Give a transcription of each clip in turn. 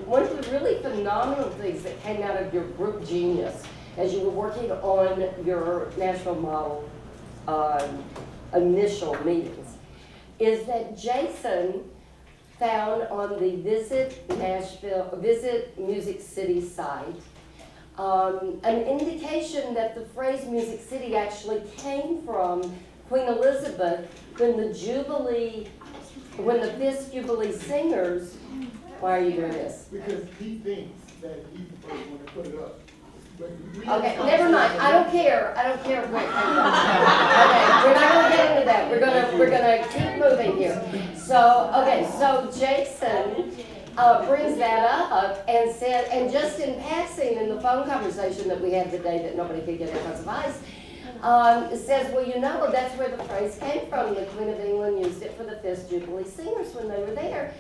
one of the really phenomenal things that came out of your group genius as you were working on your national model initial meetings is that Jason found on the Visit Music City site an indication that the phrase Music City actually came from Queen Elizabeth when the Fifth Jubilee Singers. Why are you doing this? Because he thinks that he's the first one to put it up. Okay, never mind. I don't care. I don't care where it came from. Okay, we're not gonna get into that. We're gonna keep moving here. So, okay, so Jason brings that up and said, and just in passing in the phone conversation that we had today that nobody could get because of ice, says, well, you know, that's where the phrase came from. The Queen of England used it for the Fifth Jubilee Singers when they were there.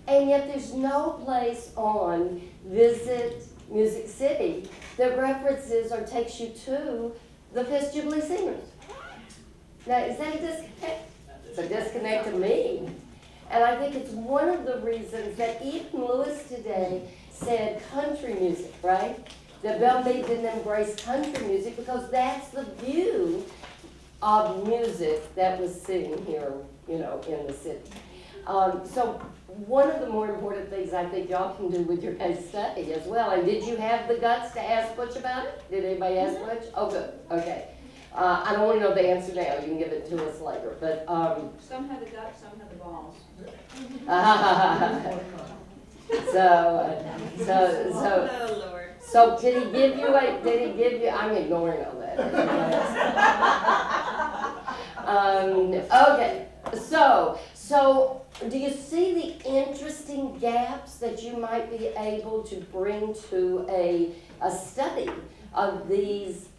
And yet there's no place on Visit Music City that references or takes you to the Fifth Jubilee Singers. Now, is that a disconnect? It's a disconnect to me. And I think it's one of the reasons that even Lewis today said country music, right? That Bell Mead didn't embrace country music because that's the view of music that was sitting here, you know, in the city. So one of the more important things I think y'all can do with your case study as well, and did you have the guts to ask Butch about it? Did anybody ask Butch? Oh, good, okay. I don't want to know the answer now, you can give it to us later, but. Some have the guts, some have the balls. Oh, Lord. So did he give you, I'm ignoring all that. Okay, so do you see the interesting gaps that you might be able to bring to a study of these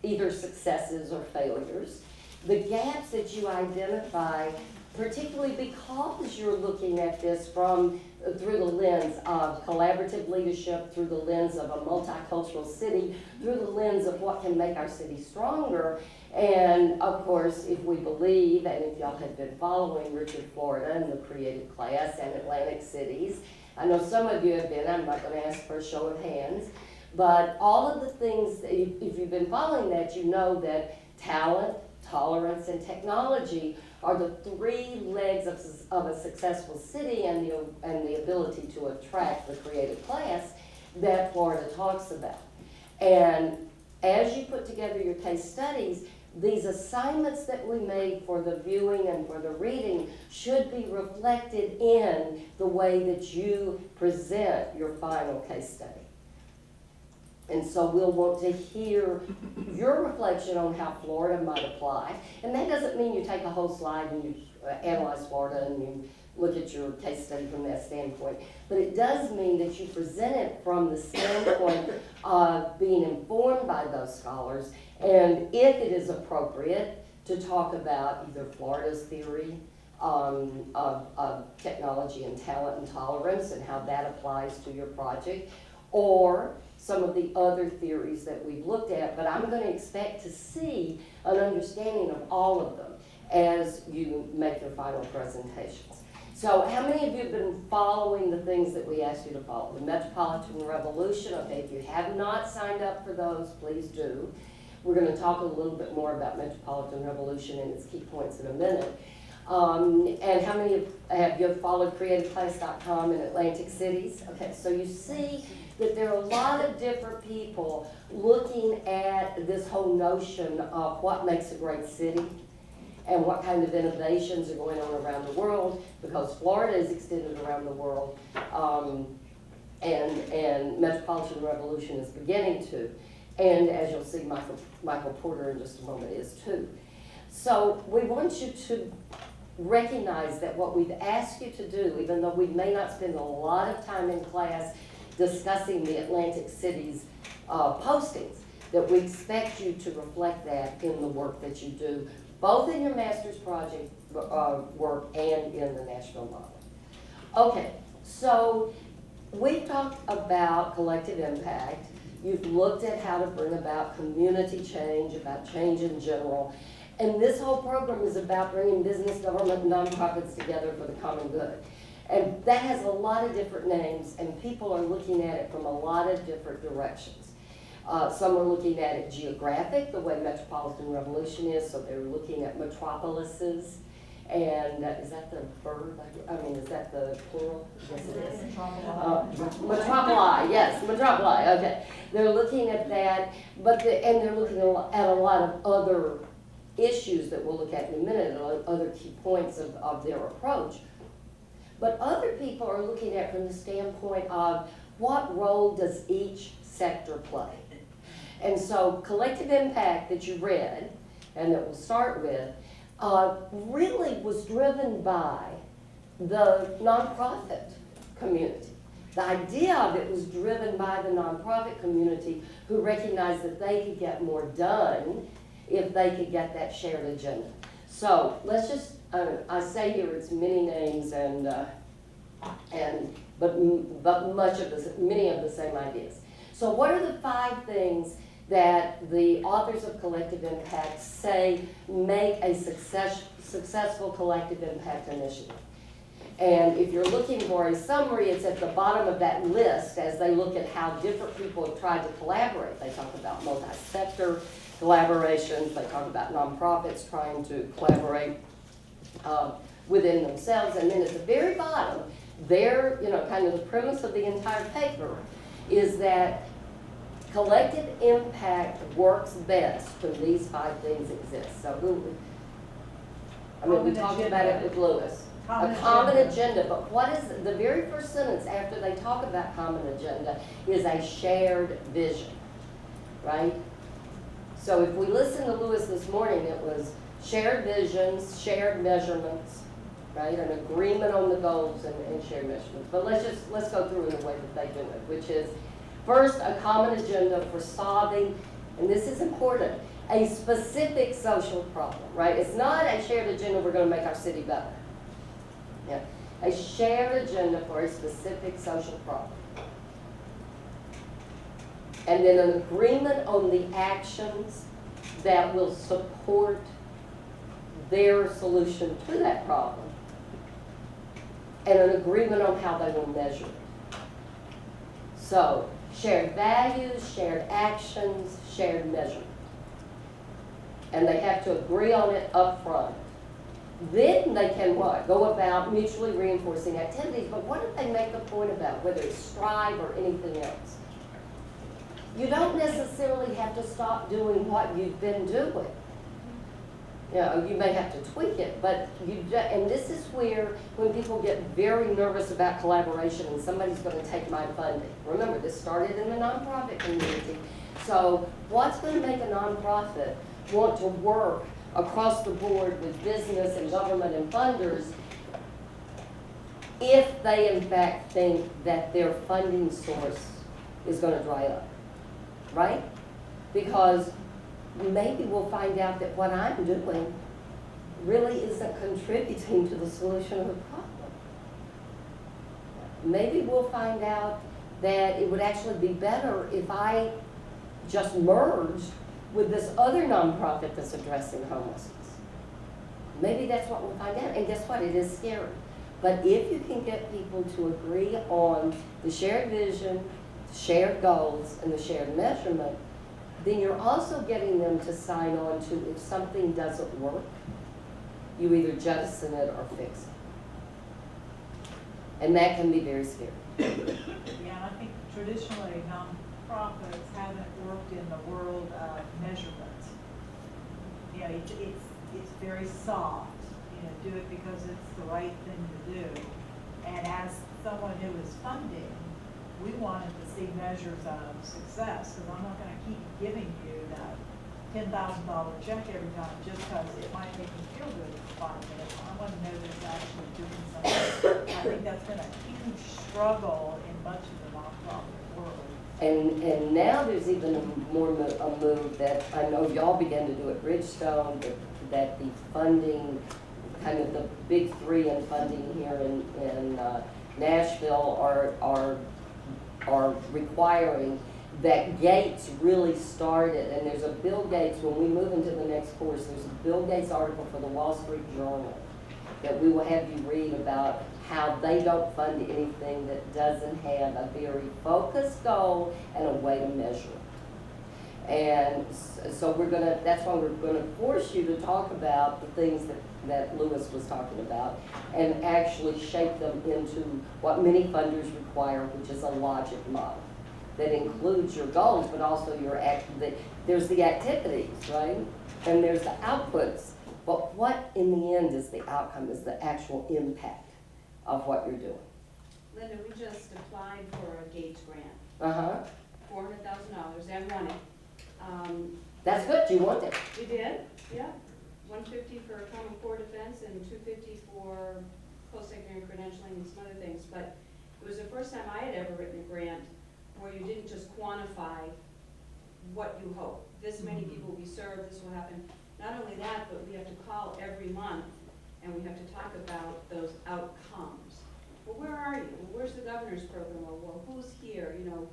either successes or failures? The gaps that you identify, particularly because you're looking at this through the lens of collaborative leadership, through the lens of a multicultural city, through the lens of what can make our city stronger. And of course, if we believe, and if y'all have been following Richard Florida and the creative class and Atlantic cities, I know some of you have been, I'm not going to ask for a show of hands, but all of the things, if you've been following that, you know that talent, tolerance, and technology are the three legs of a successful city and the ability to attract the creative class that Florida talks about. And as you put together your case studies, these assignments that we made for the viewing and for the reading should be reflected in the way that you present your final case study. And so we'll want to hear your reflection on how Florida might apply. And that doesn't mean you take a whole slide and you analyze Florida and you look at your case study from that standpoint. But it does mean that you present it from the standpoint of being informed by those scholars, and if it is appropriate, to talk about either Florida's theory of technology and talent and tolerance and how that applies to your project, or some of the other theories that we've looked at. But I'm going to expect to see an understanding of all of them as you make your final presentations. So how many of you have been following the things that we asked you to follow? The Metropolitan Revolution, okay, if you have not signed up for those, please do. We're going to talk a little bit more about Metropolitan Revolution and its key points in a minute. And how many have you followed creativeclass.com in Atlantic cities? Okay, so you see that there are a lot of different people looking at this whole notion of what makes a great city and what kind of innovations are going on around the world, because Florida is extended around the world, and Metropolitan Revolution is beginning to. And as you'll see, Michael Porter in just a moment is too. So we want you to recognize that what we've asked you to do, even though we may not spend a lot of time in class discussing the Atlantic cities postings, that we expect you to reflect that in the work that you do, both in your master's project work and in the national model. Okay, so we've talked about collective impact. You've looked at how to bring about community change, about change in general. And this whole program is about bringing business, government, and nonprofits together for the common good. And that has a lot of different names, and people are looking at it from a lot of different directions. Some are looking at it geographic, the way Metropolitan Revolution is, so they're looking at metropolises. And is that the verb? I mean, is that the plural? Yes, it is. Metropoli, yes, metropoli, okay. They're looking at that, and they're looking at a lot of other issues that we'll look at in a minute, other key points of their approach. But other people are looking at it from the standpoint of what role does each sector play? And so collective impact that you read, and that we'll start with, really was driven by the nonprofit community. The idea of it was driven by the nonprofit community who recognized that they could get more done if they could get that shared agenda. So let's just, I say here it's many names but many of the same ideas. So what are the 5 things that the authors of Collective Impact say make a successful collective impact initiative? And if you're looking for a summary, it's at the bottom of that list as they look at how different people have tried to collaborate. They talk about multi-sector collaborations, they talk about nonprofits trying to collaborate within themselves, and then at the very bottom, there, kind of the premise of the entire paper is that collective impact works best when these 5 things exist. So we talked about it with Lewis. A common agenda, but what is the very first sentence after they talk about common agenda is a shared vision, right? So if we listen to Lewis this morning, it was shared visions, shared measurements, right? An agreement on the goals and shared measurements. But let's go through in the way that they do it, which is first, a common agenda for solving, and this is important, a specific social problem, right? It's not a shared agenda, we're going to make our city better. Yeah. A shared agenda for a specific social problem. And then an agreement on the actions that will support their solution to that problem. And an agreement on how they will measure it. So, shared values, shared actions, shared measurement. And they have to agree on it up front. Then they can what? Go about mutually reinforcing activities, but what if they make the point about, whether it's Strive or anything else? You don't necessarily have to stop doing what you've been doing. You may have to tweak it, but and this is where when people get very nervous about collaboration and somebody's going to take my funding. Remember, this started in the nonprofit community. So what's going to make a nonprofit want to work across the board with business and government and funders if they in fact think that their funding source is going to dry up, right? Because maybe we'll find out that what I'm doing really isn't contributing to the solution of the problem. Maybe we'll find out that it would actually be better if I just merged with this other nonprofit that's addressing homelessness. Maybe that's what we'll find out, and guess what? It is scary. But if you can get people to agree on the shared vision, the shared goals, and the shared measurement, then you're also getting them to sign on to, if something doesn't work, you either jettison it or fix it. And that can be very scary. Yeah, and I think traditionally nonprofits haven't worked in the world of measurements. It's very soft. Do it because it's the right thing to do. And as someone who is funding, we wanted to see measures of success, because I'm not going to keep giving you that $10,000 check every time just because it might make me feel good for 5 minutes. I want to know that it's actually doing something. I think that's been a huge struggle in much of the nonprofit world. And now there's even a move that I know y'all began to do at Bridgestone, that the funding, kind of the big 3 in funding here in Nashville are requiring that Gates really started, and there's a Bill Gates, when we move into the next course, there's a Bill Gates article for the Wall Street Journal that we will have you read about how they don't fund anything that doesn't have a very focused goal and a way to measure it. And so that's why we're gonna force you to talk about the things that Lewis was talking about and actually shape them into what many funders require, which is a logic model that includes your goals, but also there's the activities, right? And there's the outputs. But what in the end is the outcome, is the actual impact of what you're doing. Linda, we just applied for a Gates grant, Uh-huh. $400,000, and won it. That's good, you want it. We did, yeah. 150 for Common Core Defense and 250 for post-secondary credentialing and some other things. But it was the first time I had ever written a grant where you didn't just quantify what you hope. This many people will be served, this will happen. Not only that, but we have to call every month and we have to talk about those outcomes. Well, where are you? Well, where's the governor's program? Or, well, who's here? You know,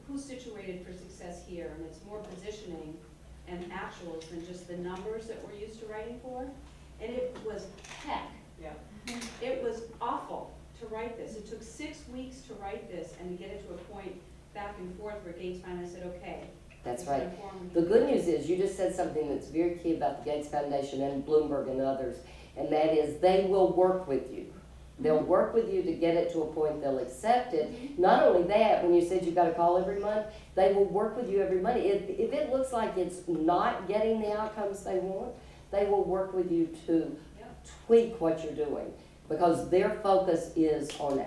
who's situated for success here? And it's more positioning and actuals than just the numbers that we're used to writing for. And it was heck. Yeah. It was awful to write this. It took 6 weeks to write this and to get it to a point back and forth where Gates finally said, okay. That's it's right. informed. The good news is you just said something that's very key about the Gates Foundation and Bloomberg and others, and that is they will work with you. They'll work with you to get it to a point they'll accept it. Not only that, when you said you've got to call every month, they will work with you every month. If it looks like it's not getting the outcomes they want, they will work with you to tweak what you're doing because their focus is on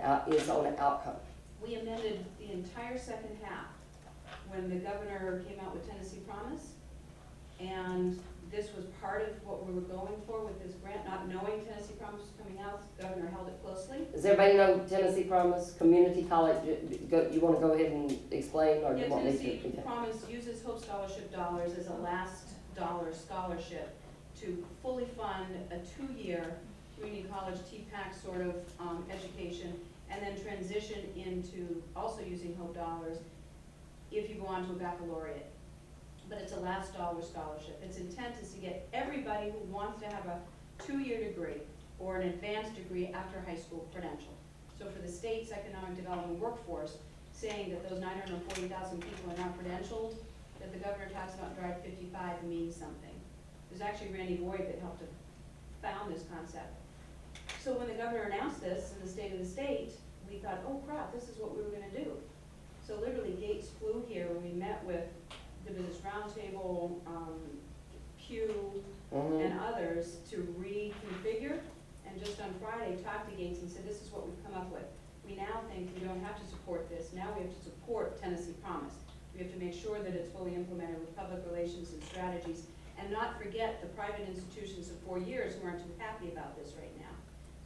outcome. We amended the entire second half when the governor came out with Tennessee Promise. And this was part of what we were going for with this grant, not knowing Tennessee Promise was coming out. The governor held it closely. Does everybody know Tennessee Promise Community College? You want to go ahead and explain, or do Yeah, you want me to? Tennessee Promise uses Hope Scholarship dollars as a last dollar scholarship to fully fund a 2-year community college TPAC sort of education, and then transition into also using Hope dollars if you go on to a baccalaureate. But it's a last dollar scholarship. Its intent is to get everybody who wants to have a 2-year degree or an advanced degree after high school credential. So for the state's economic development workforce, saying that those 940,000 people are not credentialed, that the governor talks about Drive 55 means something. There's actually Randy Boyd that helped to found this concept. So when the governor announced this in the State of the State, we thought, oh crap, this is what we were gonna do. So literally Gates flew here, we met with the Business Roundtable, Pew, and others to reconfigure, and just on Friday talked to Gates and said, this is what we've come up with. We now think we don't have to support this, now we have to support Tennessee Promise. We have to make sure that it's fully implemented with public relations and strategies, and not forget the private institutions of 4 years who aren't too happy about this right now.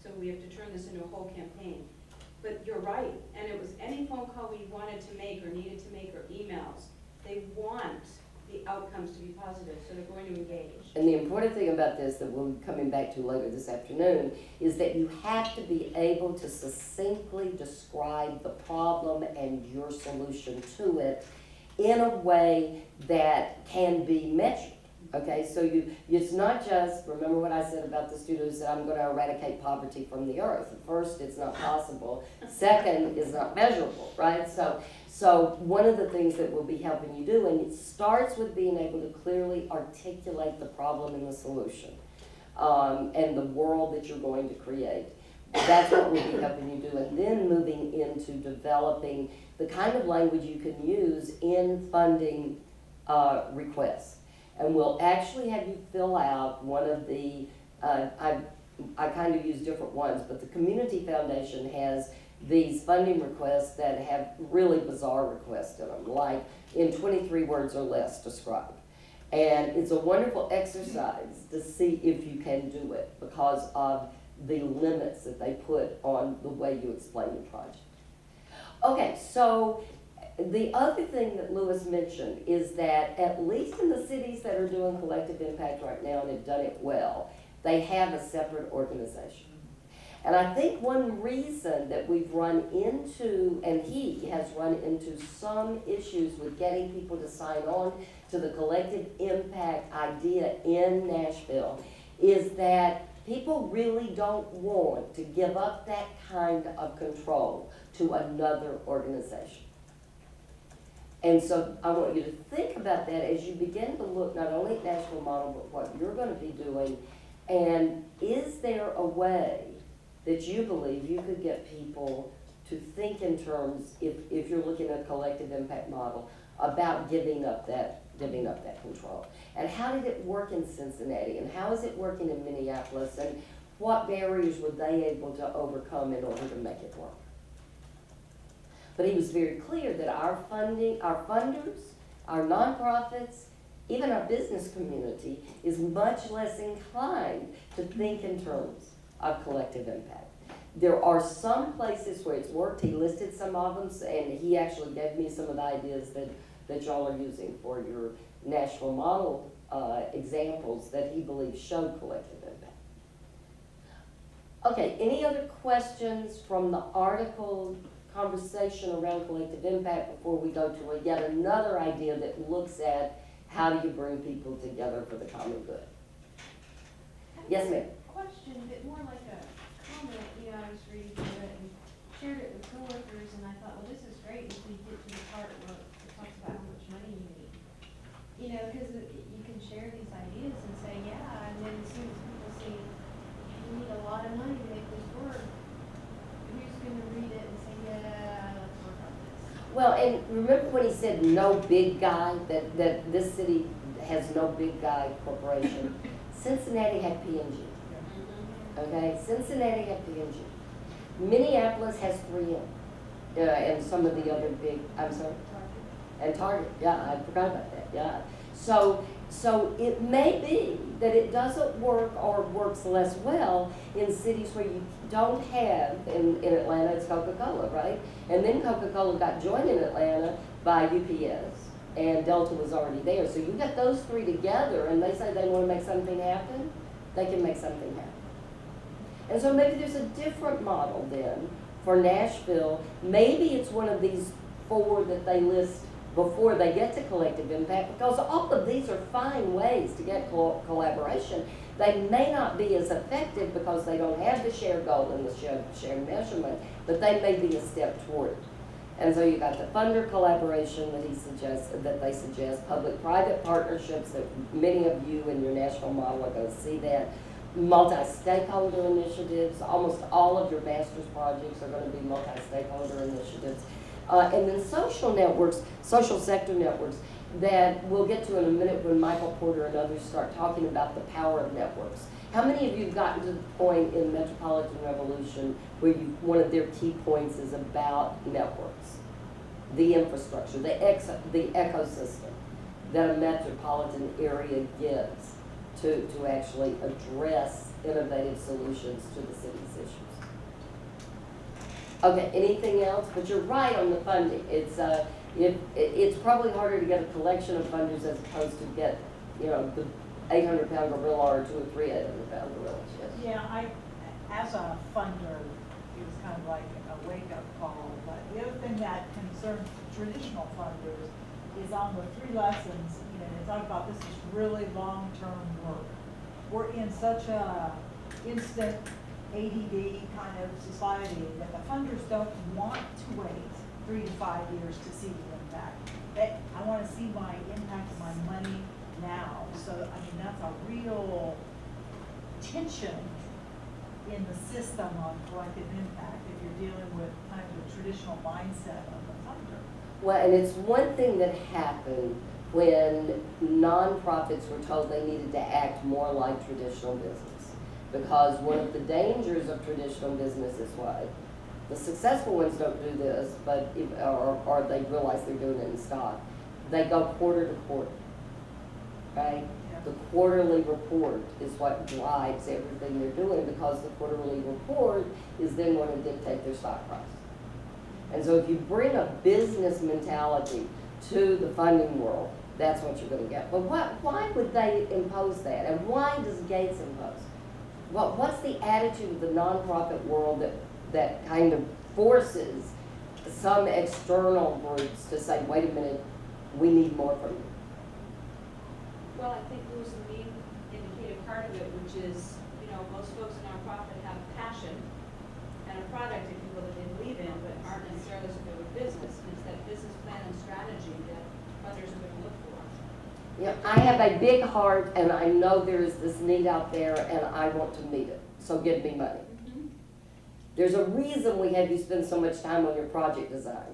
So we have to turn this into a whole campaign. But you're right, and it was any phone call we wanted to make or needed to make or emails, they want the outcomes to be positive, so they're going to engage. And the important thing about this that we'll be coming back to later this afternoon is that you have to be able to succinctly describe the problem and your solution to it in a way that can be measured. Okay, so it's not just, remember what I said about the students that I'm going to eradicate poverty from the earth. First, it's not possible. Second, it's not measurable, right? So one of the things that we'll be helping you do, and it starts with being able to clearly articulate the problem and the solution, and the world that you're going to create. That's what we'll be helping you do, and then moving into developing the kind of language you can use in funding requests. And we'll actually have you fill out one of the, I kind of use different ones, but the Community Foundation has these funding requests that have really bizarre requests in them, like in 23 words or less described. And it's a wonderful exercise to see if you can do it because of the limits that they put on the way you explain your project. Okay, so the other thing that Lewis mentioned is that at least in the cities that are doing collective impact right now and have done it well, they have a separate organization. And I think one reason that we've run into, and he has run into some issues with getting people to sign on to the collective impact idea in Nashville, is that People really don't want to give up that kind of control to another organization. And so I want you to think about that as you begin to look not only at national model, but what you're gonna be doing. And is there a way that you believe you could get people to think in terms, if you're looking at a collective impact model, about giving up that control? And how did it work in Cincinnati? And how is it working in Minneapolis? And what barriers were they able to overcome in order to make it work? But he was very clear that our funding, our funders, our nonprofits, even our business community is much less inclined to think in terms of collective impact. There are some places where it's worked. He listed some of them, and he actually gave me some of the ideas that y'all are using for your national model examples that he believes showed collective impact. Okay, any other questions from the article conversation around collective impact before we go to yet another idea that looks at how do you bring people together for the common good? Yes, ma'am. Question, but more like a comment. You know, I was reading through it and shared it with coworkers, and I thought, well, this is great until you get to the part where it talks about how much money you need. You know, because you can share these ideas and say, yeah, and then as soon as people see you need a lot of money to make this work, who's going to read it and say, yeah, let's work on this? Well, and remember when he said no big guy, that this city has no big guy corporation? Cincinnati had P&G. Okay, Cincinnati had P&G. Minneapolis has 3M, and some of the other big, I'm sorry? And Target, yeah, I forgot about that, yeah. So it may be that it doesn't work or works less well in cities where you don't have, in Atlanta it's Coca-Cola, right? And then Coca-Cola got joined in Atlanta by UPS, and Delta was already there. So you got those three together, and they say they want to make something happen, they can make something happen. And so maybe there's a different model then for Nashville. Maybe it's one of these 4 that they list before they get to collective impact, because all of these are fine ways to get collaboration. They may not be as effective because they don't have the shared goal and the shared measurement, but they may be a step toward it. And so you got the funder collaboration that he suggests, that they suggest, public-private partnerships that many of you in your national model are going to see that. Multi-stakeholder initiatives, almost all of your master's projects are going to be multi-stakeholder initiatives. And then social networks, social sector networks, that we'll get to in a minute when Michael Porter and others start talking about the power of networks. How many of you have gotten to the point in Metropolitan Revolution where one of their key points is about networks, the infrastructure, the ecosystem that a metropolitan area gives to actually address innovative solutions to the city's issues? Okay, anything else? But you're right on the funding. It's probably harder to get a collection of funders as opposed to get, you know, the 800-pound gorilla or 2 or 3 800-pound gorillas. Yes. Yeah, as a funder, it was kind of like a wake-up call. But the other thing that concerns traditional funders is on the 3 lessons, you know, they talk about this is really long-term work. We're in such a instant ADD kind of society that the funders don't want to wait 3 to 5 years to see the impact. I want to see my impact of my money now. So, I mean, that's a real tension in the system on collective impact if you're dealing with kind of the traditional mindset of the funder. Well, and it's one thing that happened when nonprofits were told they needed to act more like traditional business. Because one of the dangers of traditional business is what? The successful ones don't do this, but or they realize they're doing it in stock. They go quarter to quarter, right? Yeah. The quarterly report is what drives everything they're doing, because the quarterly report is then going to dictate their stock price. And so if you bring a business mentality to the funding world, that's what you're going to get. But why would they impose that? And why does Gates impose? Well, what's the attitude of the nonprofit world that kind of forces some external groups to say, wait a minute, we need more from you? Well, I think there was the main indicative part of it, which is, most folks in nonprofit have a passion and a product, if you will, that they believe in, but aren't necessarily so good with business. And it's that business plan and strategy that funders are gonna look for. Yeah, I have a big heart, and I know there is this need out there, and I want to meet it, so give me money. There's a reason we have you spend so much time on your project design,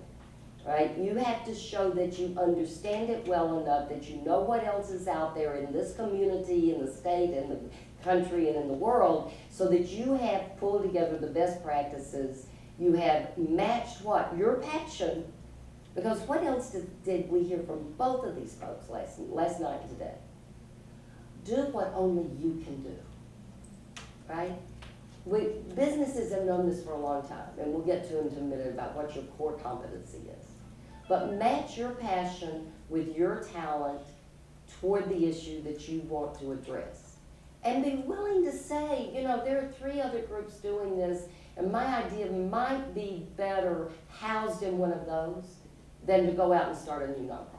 right? You have to show that you understand it well enough, that you know what else is out there in this community, in the state, in the country, and in the world, so that you have pulled together the best practices. You have matched what? Your passion. Because what else did we hear from both of these folks last night and today? Do what only you can do, right? Businesses have known this for a long time, and we'll get to in a minute about what your core competency is. But match your passion with your talent toward the issue that you want to address. And be willing to say, there are 3 other groups doing this, and my idea might be better housed in one of those than to go out and start a new nonprofit.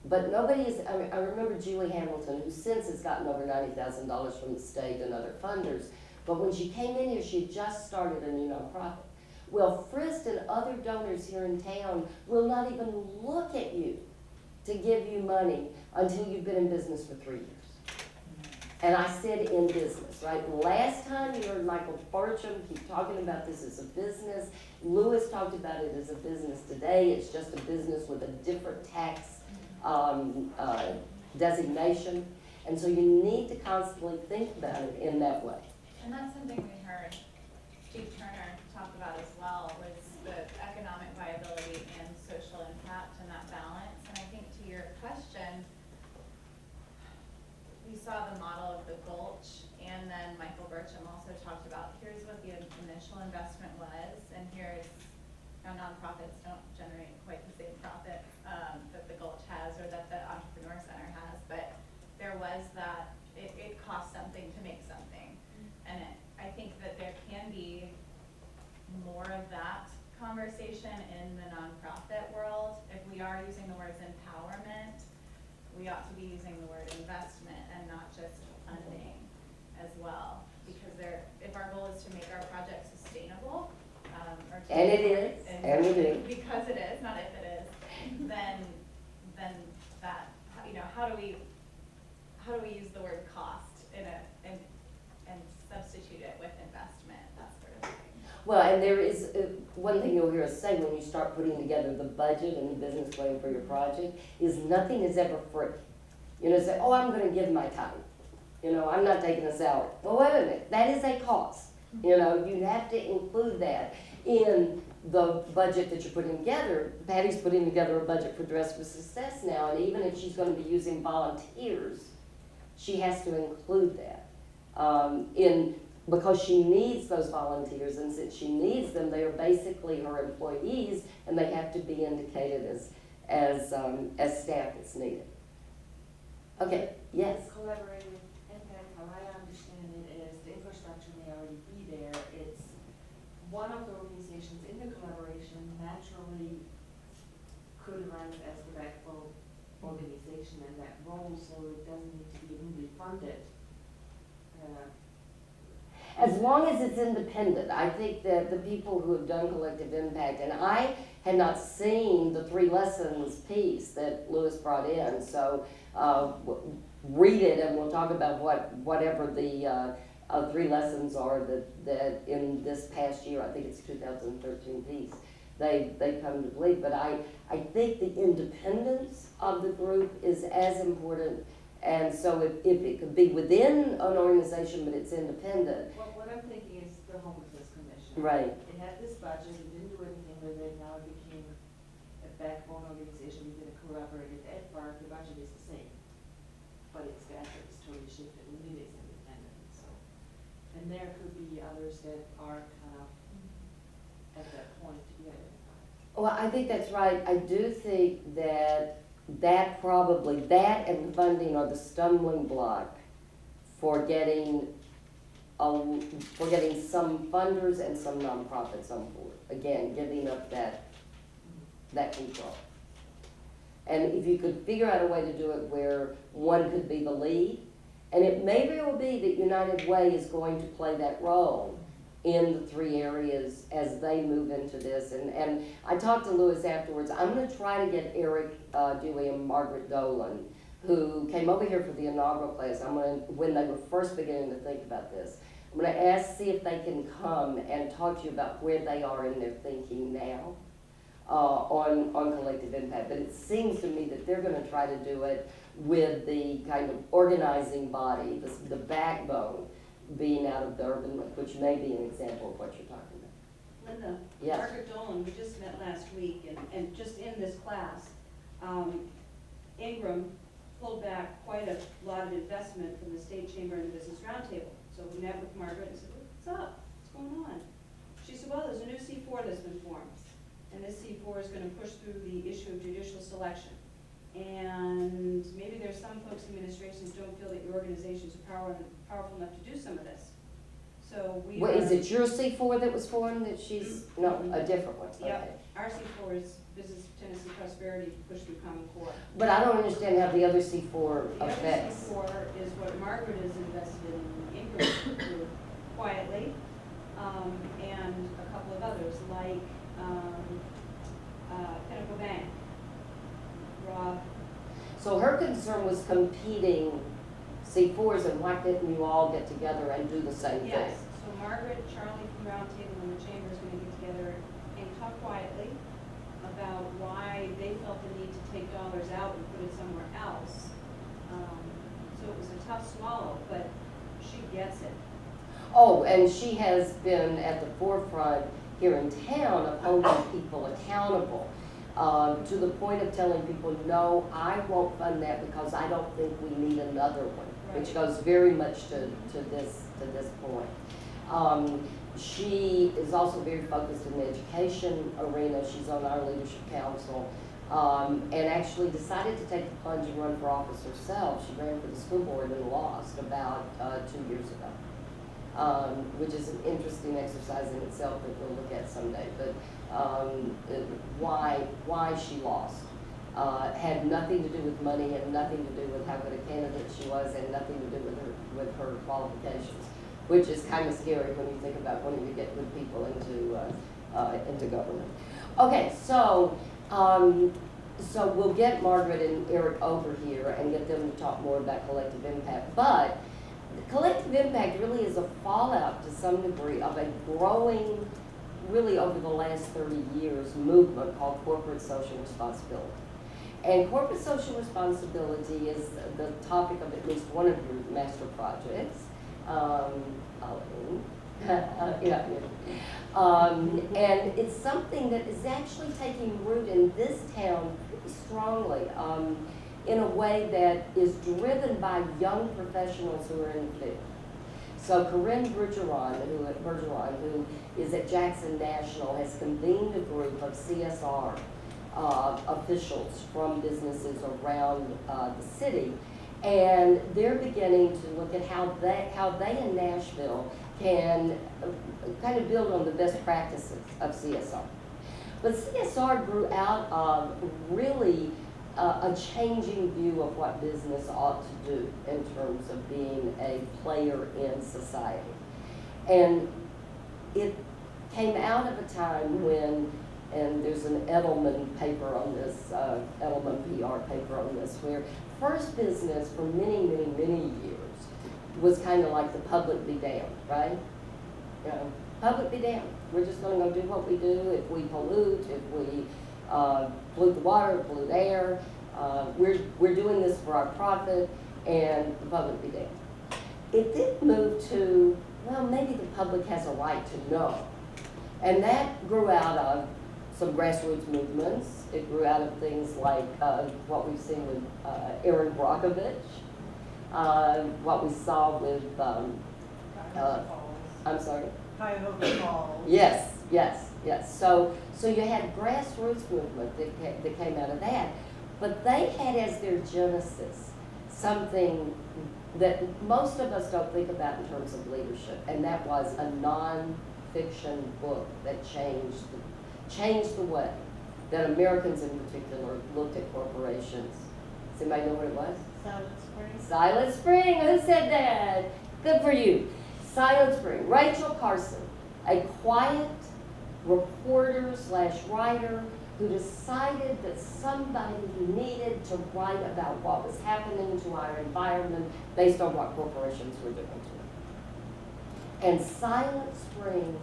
But nobody is, I remember Julie Hamilton, who since has gotten over $90,000 from the state and other funders, but when she came in here, she had just started a new nonprofit. Well, Frist and other donors here in town will not even look at you to give you money until you've been in business for 3 years. And I said in business, right? Last time you heard Michael Bartram keep talking about this as a business. Lewis talked about it as a business today. It's just a business with a different tax designation. And so you need to constantly think about it in that way. And that's something we heard Chief Turner talk about as well, was the economic viability and social impact and that balance. And I think to your question, we saw the model of the Gulch, and then Michael Burcham also talked about here's what the initial investment was, and here's how nonprofits don't generate quite the same profit that the Gulch has or that the Entrepreneur Center has, but there was that, it costs something to make something. And I think that there can be more of that conversation in the nonprofit world. If we are using the words empowerment, we ought to be using the word investment and not just funding as well. Because if our goal is to make our project sustainable, or to And it is, and it is. because it is, not if it is, then that, how do we use the word cost and substitute it with investment, that sort of thing. Well, and there is, one thing you'll hear us say when you start putting together the budget and the business plan for your project is nothing is ever free. Say, I'm gonna give my time. I'm not taking a salary. Well, wait a minute, that is a cost. You have to include that in the budget that you're putting together. Patty's putting together a budget for Dress for Success now, and even if she's gonna be using volunteers, she has to include that because she needs those volunteers, and since she needs them, they are basically her employees, and they have to be indicated as staff that's needed. Okay, yes? Collaborative impact, how I understand it, is the infrastructure may already be there. It's one of the organizations in the collaboration naturally could run as the backbone organization in that role, so it doesn't need to be newly funded. As long as it's independent. I think that the people who have done collective impact, and I had not seen the 3 lessons piece that Lewis brought in, so read it and we'll talk about whatever the 3 lessons are that in this past year, I think it's 2013 piece, they come to believe. But I think the independence of the group is as important. And so if it could be within an organization, but it's independent. Well, what I'm thinking is the Homelessness Commission. Right. It had this budget, it didn't do anything with it, now it became a backbone organization within a collaborative effort. The budget is the same, but its effort is totally shifted when it is independent, so. And there could be others that are kind of at that point to be identified. Well, I think that's right. I do think that probably and funding are the stumbling block for getting some funders and some nonprofits on board. Again, giving up that control. And if you could figure out a way to do it where one could be the lead And it may very well be that United Way is going to play that role in the three areas as they move into this. And I talked to Lewis afterwards. I'm gonna try to get Eric Dewey and Margaret Dolan, who came over here for the inaugural class. When they were first beginning to think about this, I'm gonna see if they can come and talk to you about where they are in their thinking now on collective impact. But it seems to me that they're gonna try to do it with the kind of organizing body, the backbone being out of the urban, which may be an example of what you're talking about. Linda, Yes. Margaret Dolan, we just met last week, and just in this class, Ingram pulled back quite a lot of investment from the State Chamber and the Business Roundtable. So we met with Margaret and said, what's up? What's going on? She said, well, there's a new C4 that's been formed, and this C4 is gonna push through the issue of judicial selection. And maybe there's some folks in administrations don't feel that your organizations are powerful enough to do some of this. So we What, are. is it your C4 that was formed that she's, no, a different one? Okay. Yep, our C4 is Business Tennessee Prosperity Push Through Common Core. But I don't understand how the other C4 The other affects. C4 is what Margaret is invested in Ingram Group quietly, and a couple of others like Pinnacle Bank, Rob. So her concern was competing C4s, and why didn't you all get together and do the same thing? Yes, so Margaret, Charlie from Roundtable and the Chamber is going to get together and talk quietly about why they felt the need to take dollars out and put it somewhere else. So it was a tough swallow, but she gets it. Oh, and she has been at the forefront here in town of holding people accountable, to the point of telling people, no, I won't fund that because I don't think we need another one, which Right. goes very much to this point. She is also very focused in the education arena. She's on our leadership council, and actually decided to take the plunge and run for office herself. She ran for the school board and lost about 2 years ago, which is an interesting exercise in itself that we'll look at someday. But why she lost had nothing to do with money and nothing to do with how good a candidate she was and nothing to do with her qualifications, which is kind of scary when you think about wanting to get good people into government. Okay, so we'll get Margaret and Eric over here and get them to talk more about collective impact. But collective impact really is a fallout to some degree of a growing, really over the last 30 years, movement called corporate social responsibility. And corporate social responsibility is the topic of at least one of your master projects. And it's something that is actually taking root in this town pretty strongly, in a way that is driven by young professionals who are in the field. So Corinne Bergeron, who is at Jackson National, has convened a group of CSR officials from businesses around the city, and they're beginning to look at how they in Nashville can kind of build on the best practices of CSR. But CSR grew out of really a changing view of what business ought to do in terms of being a player in society. And it came out of a time when, and there's an Edelman paper on this, Edelman PR paper on this, where first business for many, many, many years was kind of like the public be damned, right? You know, public be damned. We're just gonna go do what we do. If we pollute, if we pollute the water, pollute air, we're doing this for our profit, and the public be damned. It did move to, well, maybe the public has a right to know. And that grew out of some grassroots movements. It grew out of things like what we've seen with Erin Brockovich, what we saw with, I'm sorry? Cuyahoga Falls. Yes. So you had grassroots movement that came out of that, but they had as their genesis something that most of us don't think about in terms of leadership, and that was a non-fiction book that changed the way that Americans in particular looked at corporations. Does anybody know what it was? Silence Spring? Silent Spring, who said that? Good for you. Silent Spring, Rachel Carson, a quiet reporter slash writer who decided that somebody needed to write about what was happening to our environment based on what corporations were doing to it. And Silent Spring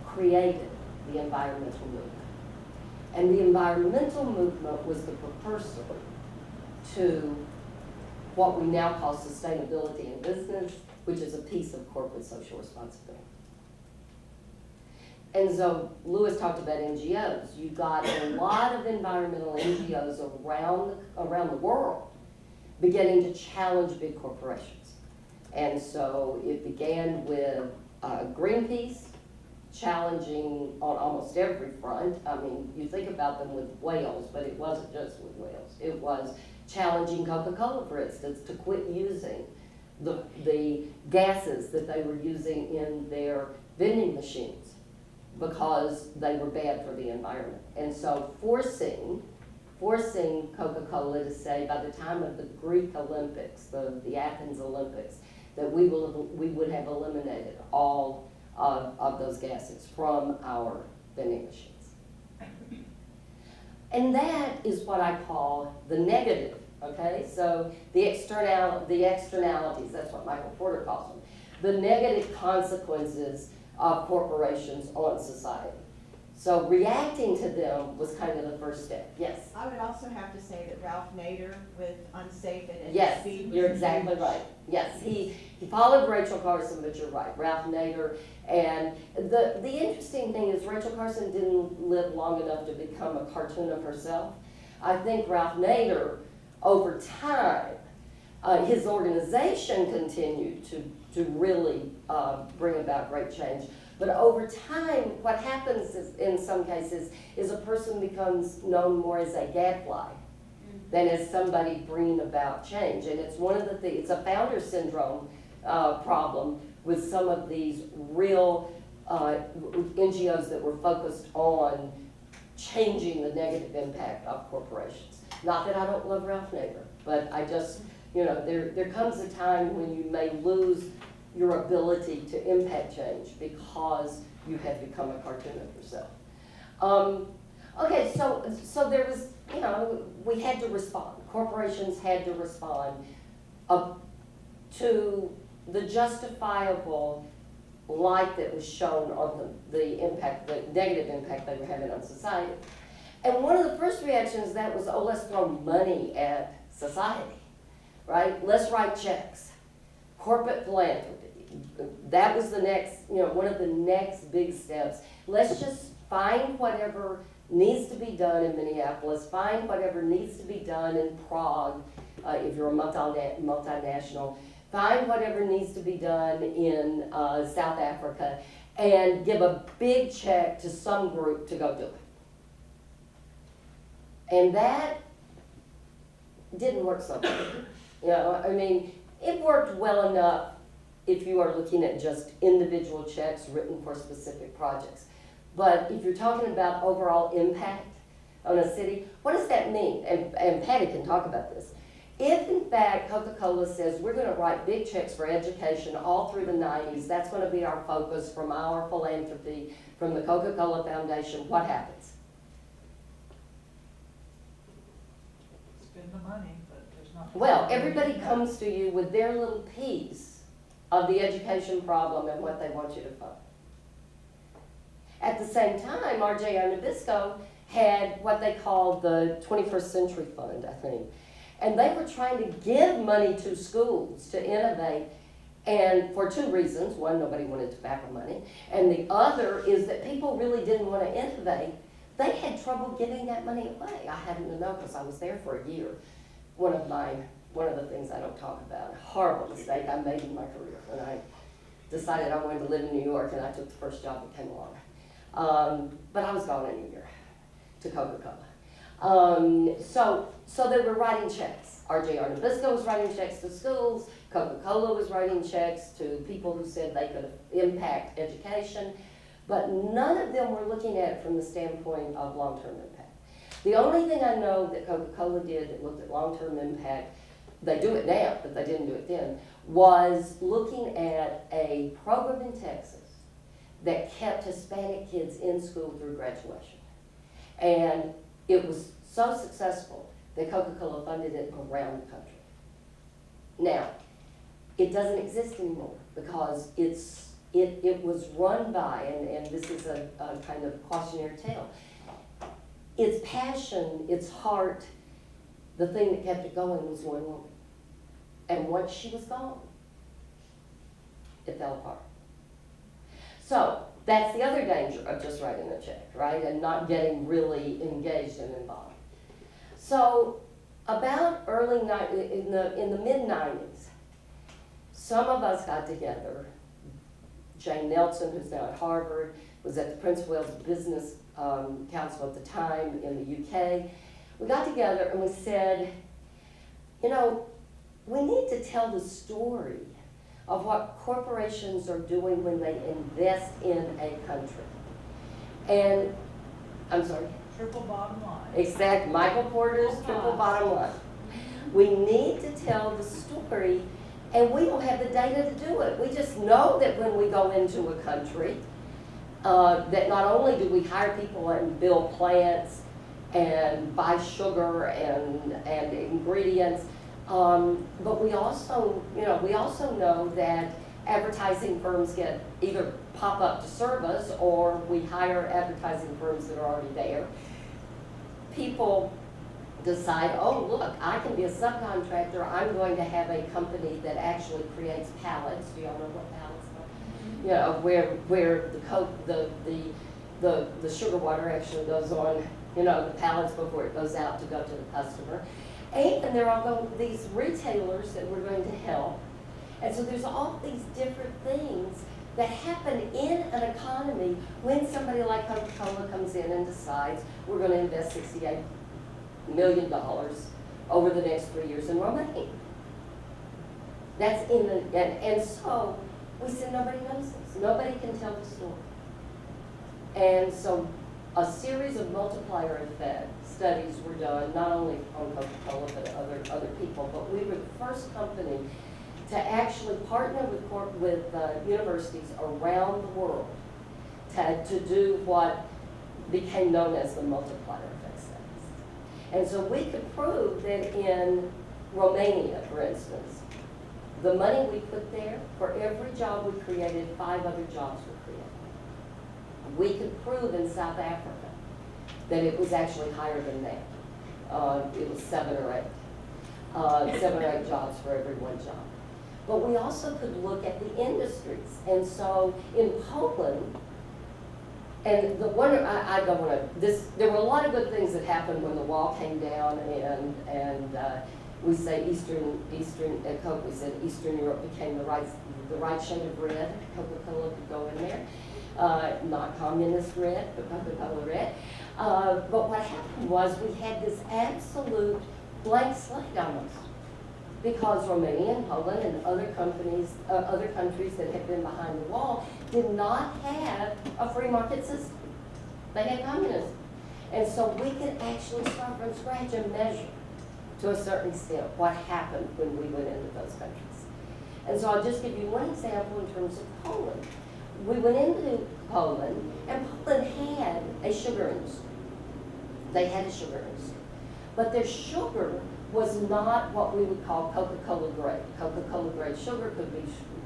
created the environmental movement. And the environmental movement was the precursor to what we now call sustainability in business, which is a piece of corporate social responsibility. And so Lewis talked about NGOs. You got a lot of environmental NGOs around the world beginning to challenge big corporations. And so it began with Greenpeace challenging on almost every front. I mean, you think about them with whales, but it wasn't just with whales. It was challenging Coca-Cola, for instance, to quit using the gases that they were using in their vending machines because they were bad for the environment. And so forcing Coca-Cola to say by the time of the Greek Olympics, the Athens Olympics, that we would have eliminated all of those gases from our vending machines. And that is what I call the negative, okay? So the externalities, that's what Michael Porter calls them. The negative consequences of corporations on society. So reacting to them was kind of the first step. Yes? I would also have to say that Ralph Nader with unsafe and Yes, speed was you're a exactly huge- right. Yes, he followed Rachel Carson, but you're right, Ralph Nader. And the interesting thing is Rachel Carson didn't live long enough to become a cartoon of herself. I think Ralph Nader, over time, his organization continued to really bring about great change. But over time, what happens is, in some cases is a person becomes known more as a gadfly than as somebody bringing about change. And it's one of the things, it's a founder syndrome problem with some of these real NGOs that were focused on changing the negative impact of corporations. Not that I don't love Ralph Nader, but I just, there comes a time when you may lose your ability to impact change because you have become a cartoon of yourself. Okay, so there was, we had to respond. Corporations had to respond to the justifiable light that was shown on the impact, the negative impact they were having on society. And one of the first reactions that was, oh, let's throw money at society, right? Let's write checks. Corporate philanthropy. That was the next, one of the next big steps. Let's just find whatever needs to be done in Minneapolis, find whatever needs to be done in Prague, if you're a multinational, find whatever needs to be done in South Africa, and give a big check to some group to go do it. And that didn't work so well. It worked well enough if you are looking at just individual checks written for specific projects. But if you're talking about overall impact on a city, what does that mean? And Patty can talk about this. If in fact Coca-Cola says we're going to write big checks for education all through the 90s, that's going to be our focus from our philanthropy, from the Coca-Cola Foundation, what happens? Spend the money, but there's not. Well, everybody comes to you with their little piece of the education problem and what they want you to fund. At the same time, RJ Nabisco had what they called the 21st Century Fund, I think. And they were trying to give money to schools to innovate, and for two reasons. One, nobody wanted tobacco money. And the other is that people really didn't want to innovate. They had trouble giving that money away. I happen to know because I was there for a year. One of the things I don't talk about, a horrible mistake I made in my career when I decided I wanted to live in New York, and I took the first job that came along. But I was gone in a year to Coca-Cola. So they were writing checks. RJ Nabisco was writing checks to schools. Coca-Cola was writing checks to people who said they could impact education. But none of them were looking at it from the standpoint of long-term impact. The only thing I know that Coca-Cola did that looked at long-term impact they do it now, but they didn't do it then, was looking at a program in Texas that kept Hispanic kids in school through graduation. And it was so successful that Coca-Cola funded it around the country. Now, it doesn't exist anymore because it was run by, and this is a kind of cautionary tale, its passion, its heart, the thing that kept it going was one woman. And once she was gone, it fell apart. So that's the other danger of just writing a check, right? And not getting really engaged and involved. So about in the mid-90s, some of us got together. Jane Nelson, who's now at Harvard, was at the Prince of Wales Business Council at the time in the UK. We got together and we said, you know, we need to tell the story of what corporations are doing when they invest in a country. And, I'm sorry? Triple bottom line. Exact, Michael Porter's triple bottom line. We need to tell the story, and we don't have the data to do it. We just know that when we go into a country, that not only do we hire people and build plants and buy sugar and ingredients, but we also, we also know that advertising firms get either pop up to serve us, or we hire advertising firms that are already there. People decide, oh look, I can be a subcontractor. I'm going to have a company that actually creates pallets. Do y'all know what pallets are? You know, where the Coke, the sugar water actually goes on, the pallets before it goes out to go to the customer. And there are these retailers that we're going to help. And so there's all these different things that happen in an economy when somebody like Coca-Cola comes in and decides we're going to invest $68 million over the next 3 years in Romania. That's in the, and so we said nobody knows this. Nobody can tell the story. And so a series of multiplier effect studies were done, not only on Coca-Cola, but other people. But we were the first company to actually partner with universities around the world to do what became known as the multiplier effect studies. And so we could prove that in Romania, for instance, the money we put there, for every job we created, 5 other jobs were created. We could prove in South Africa that it was actually higher than that. It was 7 or 8. 7 or 8 jobs for every 1 job. But we also could look at the industries. And so in Poland, and the one, I don't want to, there were a lot of good things that happened when the wall came down, and we say at Coke, we said Eastern Europe became the right shade of red. Coca-Cola could go in there. Not communist red, but Coca-Cola red. But what happened was we had this absolute blank slate almost, because Romania and Poland and other countries that had been behind the wall did not have a free market system. They had communism. And so we could actually start from scratch and measure to a certain extent what happened when we went into those countries. And so I'll just give you one example in terms of Poland. We went into Poland, and Poland had a sugar industry. They had a sugar industry. But their sugar was not what we would call Coca-Cola grade. Coca-Cola grade sugar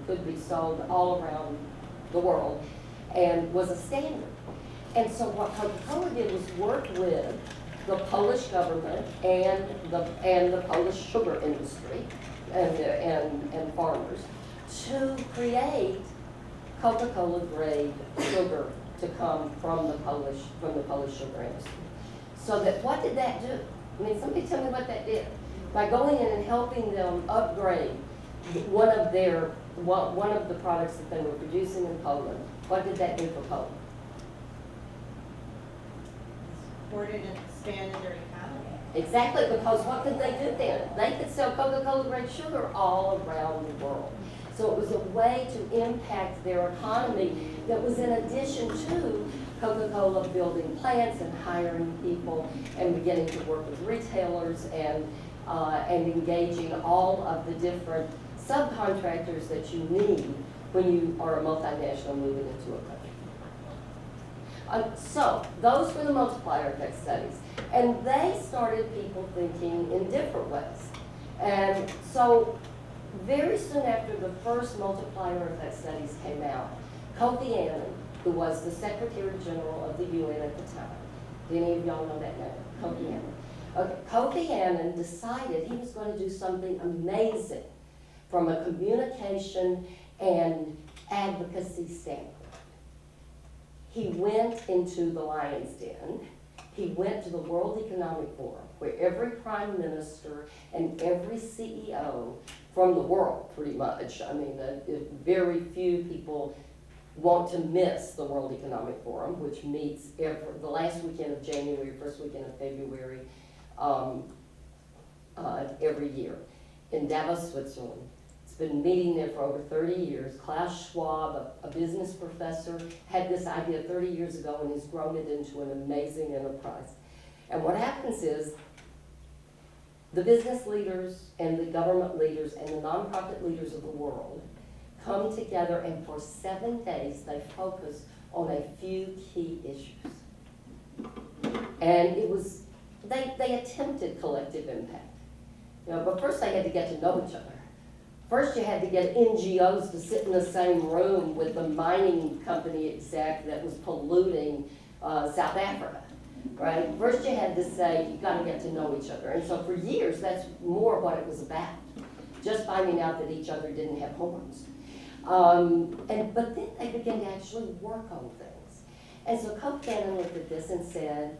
could be sold all around the world and was a standard. And so what Coca-Cola did was work with the Polish government and the Polish sugar industry and farmers to create Coca-Cola grade sugar to come from the Polish sugar industry. So that, what did that do? I mean, somebody tell me what that did. By going in and helping them upgrade one of the products that they were producing in Poland, what did that do for Poland? Supported and expanded their economy. Exactly, because what could they do then? They could sell Coca-Cola grade sugar all around the world. So it was a way to impact their economy that was in addition to Coca-Cola building plants and hiring people and beginning to work with retailers and and engaging all of the different subcontractors that you need when you are a multinational moving into a country. So those were the multiplier effect studies. And they started people thinking in different ways. And so very soon after the first multiplier effect studies came out, Kofi Annan, who was the Secretary General of the UN at the time, do any of y'all know that name? Kofi Annan. Okay, Kofi Annan decided he was going to do something amazing from a communication and advocacy standpoint. He went into the Lion's Den. He went to the World Economic Forum, where every prime minister and every CEO from the world, pretty much, I mean, very few people want to miss the World Economic Forum, which meets the last weekend of January, first weekend of February, every year in Davos, Switzerland. It's been meeting there for over 30 years. Klaus Schwab, a business professor, had this idea 30 years ago and has grown it into an amazing enterprise. And what happens is the business leaders and the government leaders and the nonprofit leaders of the world come together, and for 7 days they focus on a few key issues. And it was, they attempted collective impact. But first they had to get to know each other. First you had to get NGOs to sit in the same room with the mining company exec that was polluting South Africa, right? First you had to say, you've got to get to know each other. And so for years, that's more what it was about. Just finding out that each other didn't have horns. But then they began to actually work on things. And so Kofi Annan looked at this and said,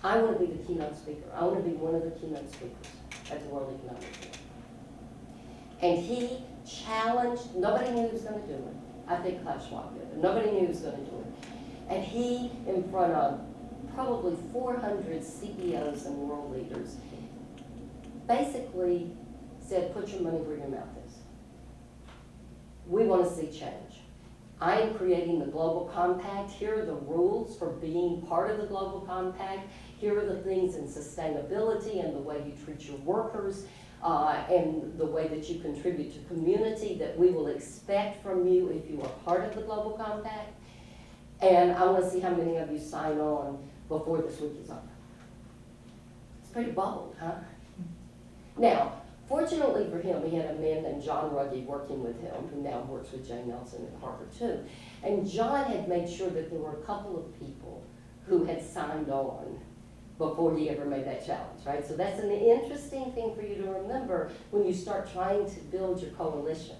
I want to be the keynote speaker. I want to be one of the keynote speakers at the World Economic Forum. And he challenged, nobody knew he was going to do it. I think Klaus Schwab did, but nobody knew he was going to do it. And he, in front of probably 400 CEOs and world leaders, basically said, put your money where your mouth is. We want to see change. I am creating the Global Compact. Here are the rules for being part of the Global Compact. Here are the things in sustainability and the way you treat your workers, and the way that you contribute to community that we will expect from you if you are part of the Global Compact. And I want to see how many of you sign on before this week is over. It's pretty bold, huh? Now, fortunately for him, he had a man named John Ruggie working with him, who now works with Jay Nelson at Harvard too. And John had made sure that there were a couple of people who had signed on before he ever made that challenge, right? So that's an interesting thing for you to remember when you start trying to build your coalition.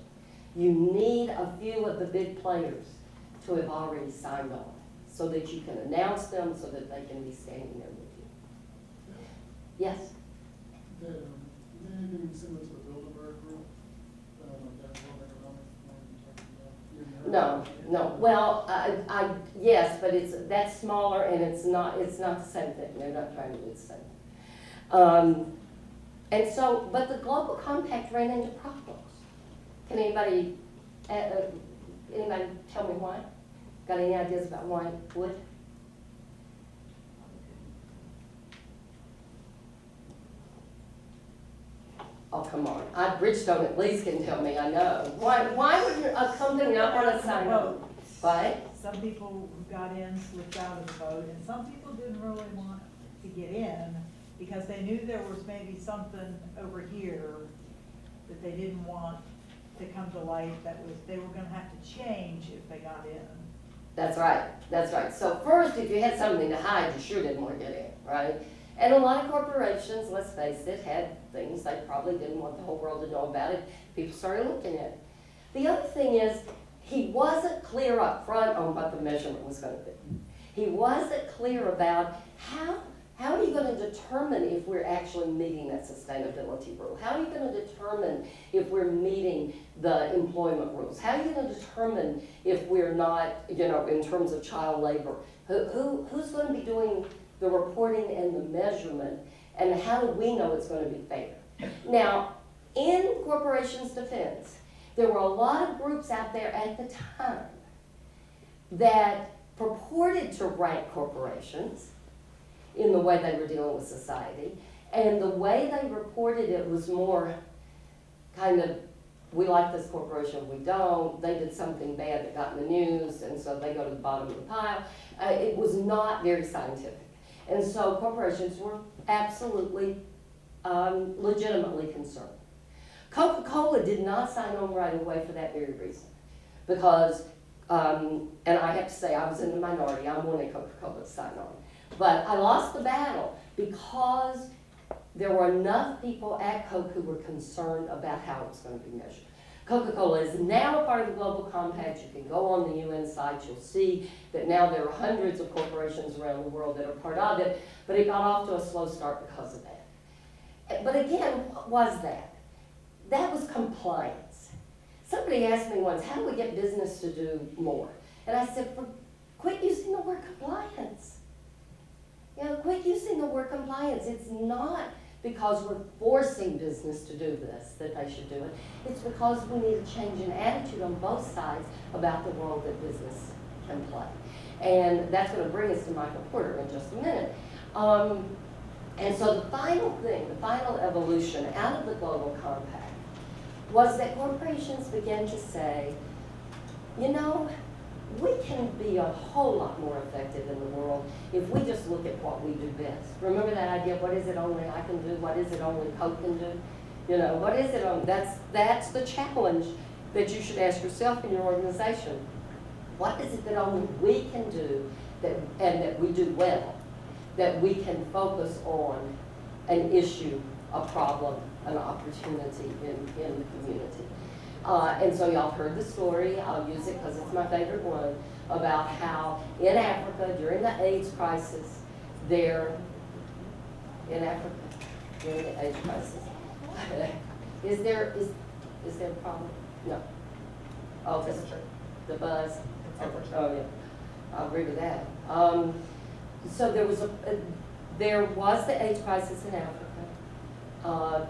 You need a few of the big players to have already signed on so that you can announce them, so that they can be standing there with you. Yes? Anything similar to the Bilderberg group? That World Economic Forum you're talking about? No. Well, yes, but that's smaller, and it's not the same thing. They're not trying to do the same thing. And so, but the Global Compact ran into problems. Can anybody tell me why? Got any ideas about why it would? Oh, come on. Bridgestone at least can tell me, I know. Why would a company not want to sign up? What? Some people who got in slipped out of the vote, and some people didn't really want to get in because they knew there was maybe something over here that they didn't want to come to light, they were gonna have to change if they got in. That's right. That's right. So first, if you had something to hide, you sure didn't want to get in, right? And a lot of corporations, let's face it, had things they probably didn't want the whole world to know about it. People started looking at it. The other thing is, he wasn't clear up front on what the measurement was going to be. He wasn't clear about how are you going to determine if we're actually meeting that sustainability rule? How are you going to determine if we're meeting the employment rules? How are you going to determine if we're not, in terms of child labor? Who's going to be doing the reporting and the measurement, and how do we know it's going to be fair? Now, in corporations' defense, there were a lot of groups out there at the time that purported to rank corporations in the way they were dealing with society, And the way they reported it was more kind of, we like this corporation, we don't, they did something bad that got in the news, and so they go to the bottom of the pile. It was not very scientific. And so corporations were absolutely, legitimately concerned. Coca-Cola did not sign on right away for that very reason. Because, and I have to say, I was in the minority, I wanted Coca-Cola to sign on. But I lost the battle because there were enough people at Coke who were concerned about how it was going to be measured. Coca-Cola is now a part of the Global Compact. You can go on the UN site, you'll see that now there are hundreds of corporations around the world that are part of it, but it got off to a slow start because of that. But again, what was that? That was compliance. Somebody asked me once, how do we get business to do more? And I said, quit using the word compliance. You know, quit using the word compliance. It's not because we're forcing business to do this that they should do it. It's because we need a change in attitude on both sides about the role that business can play. And that's going to bring us to Michael Porter in just a minute. And so the final thing, the final evolution out of the Global Compact was that corporations began to say, you know, we can be a whole lot more effective in the world if we just look at what we do best. Remember that idea, what is it only I can do? What is it only Coke can do? You know, what is it only? That's the challenge that you should ask yourself in your organization. What is it that only we can do and that we do well, that we can focus on an issue, a problem, an opportunity in the community? And so y'all heard the story, I'll use it because it's my favorite one, about how in Africa during the AIDS crisis, during the AIDS crisis, is there a problem? No. Oh, the buzz? Oh, yeah, I agree with that. So there was the AIDS crisis in Africa.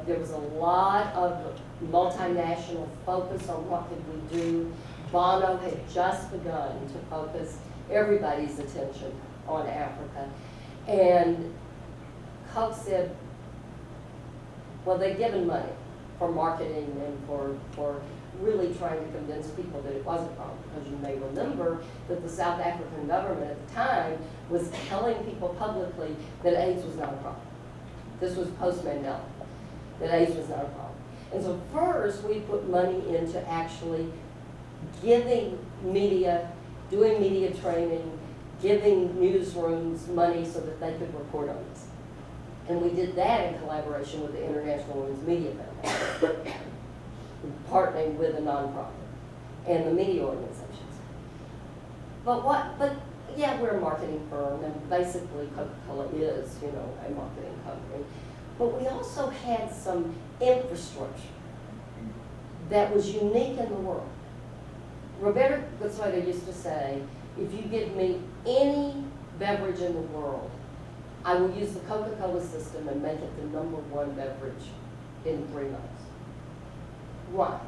There was a lot of multinational focus on what could we do. Bono had just begun to focus everybody's attention on Africa. And Coke said, well, they'd given money for marketing and for really trying to convince people that it was a problem. Because you may remember that the South African government at the time was telling people publicly that AIDS was not a problem. This was post-Mandela, that AIDS was not a problem. And so first, we put money into actually giving media, doing media training, giving newsrooms money so that they could report on this. And we did that in collaboration with the International Women's Media Foundation, partnering with a nonprofit and the media organizations. But yeah, we're a marketing firm, and basically Coca-Cola is, you know, a marketing company. But we also had some infrastructure that was unique in the world. Roberto Goodsutter used to say, if you give me any beverage in the world, I will use the Coca-Cola system and make it the #1 beverage in 3 months. Why?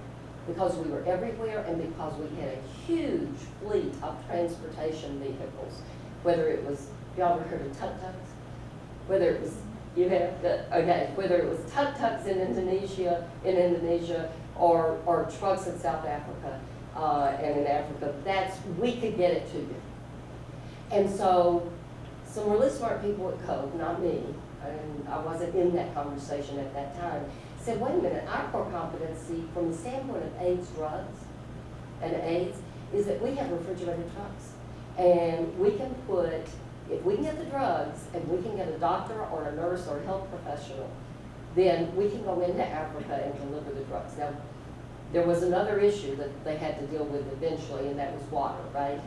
Because we were everywhere and because we had a huge fleet of transportation vehicles. Whether it was, y'all ever heard of tuk-tuks? Whether it was, you have, okay, whether it was tuk-tuks in Indonesia, or trucks in South Africa, and in Africa, we could get it to you. And so, some really smart people at Coke, not me, and I wasn't in that conversation at that time, said, wait a minute, our core competency from the standpoint of AIDS drugs and AIDS is that we have refrigerated trucks. And we can put, if we can get the drugs and we can get a doctor or a nurse or a health professional, then we can go into Africa and deliver the drugs. Now, there was another issue that they had to deal with eventually, and that was water, right?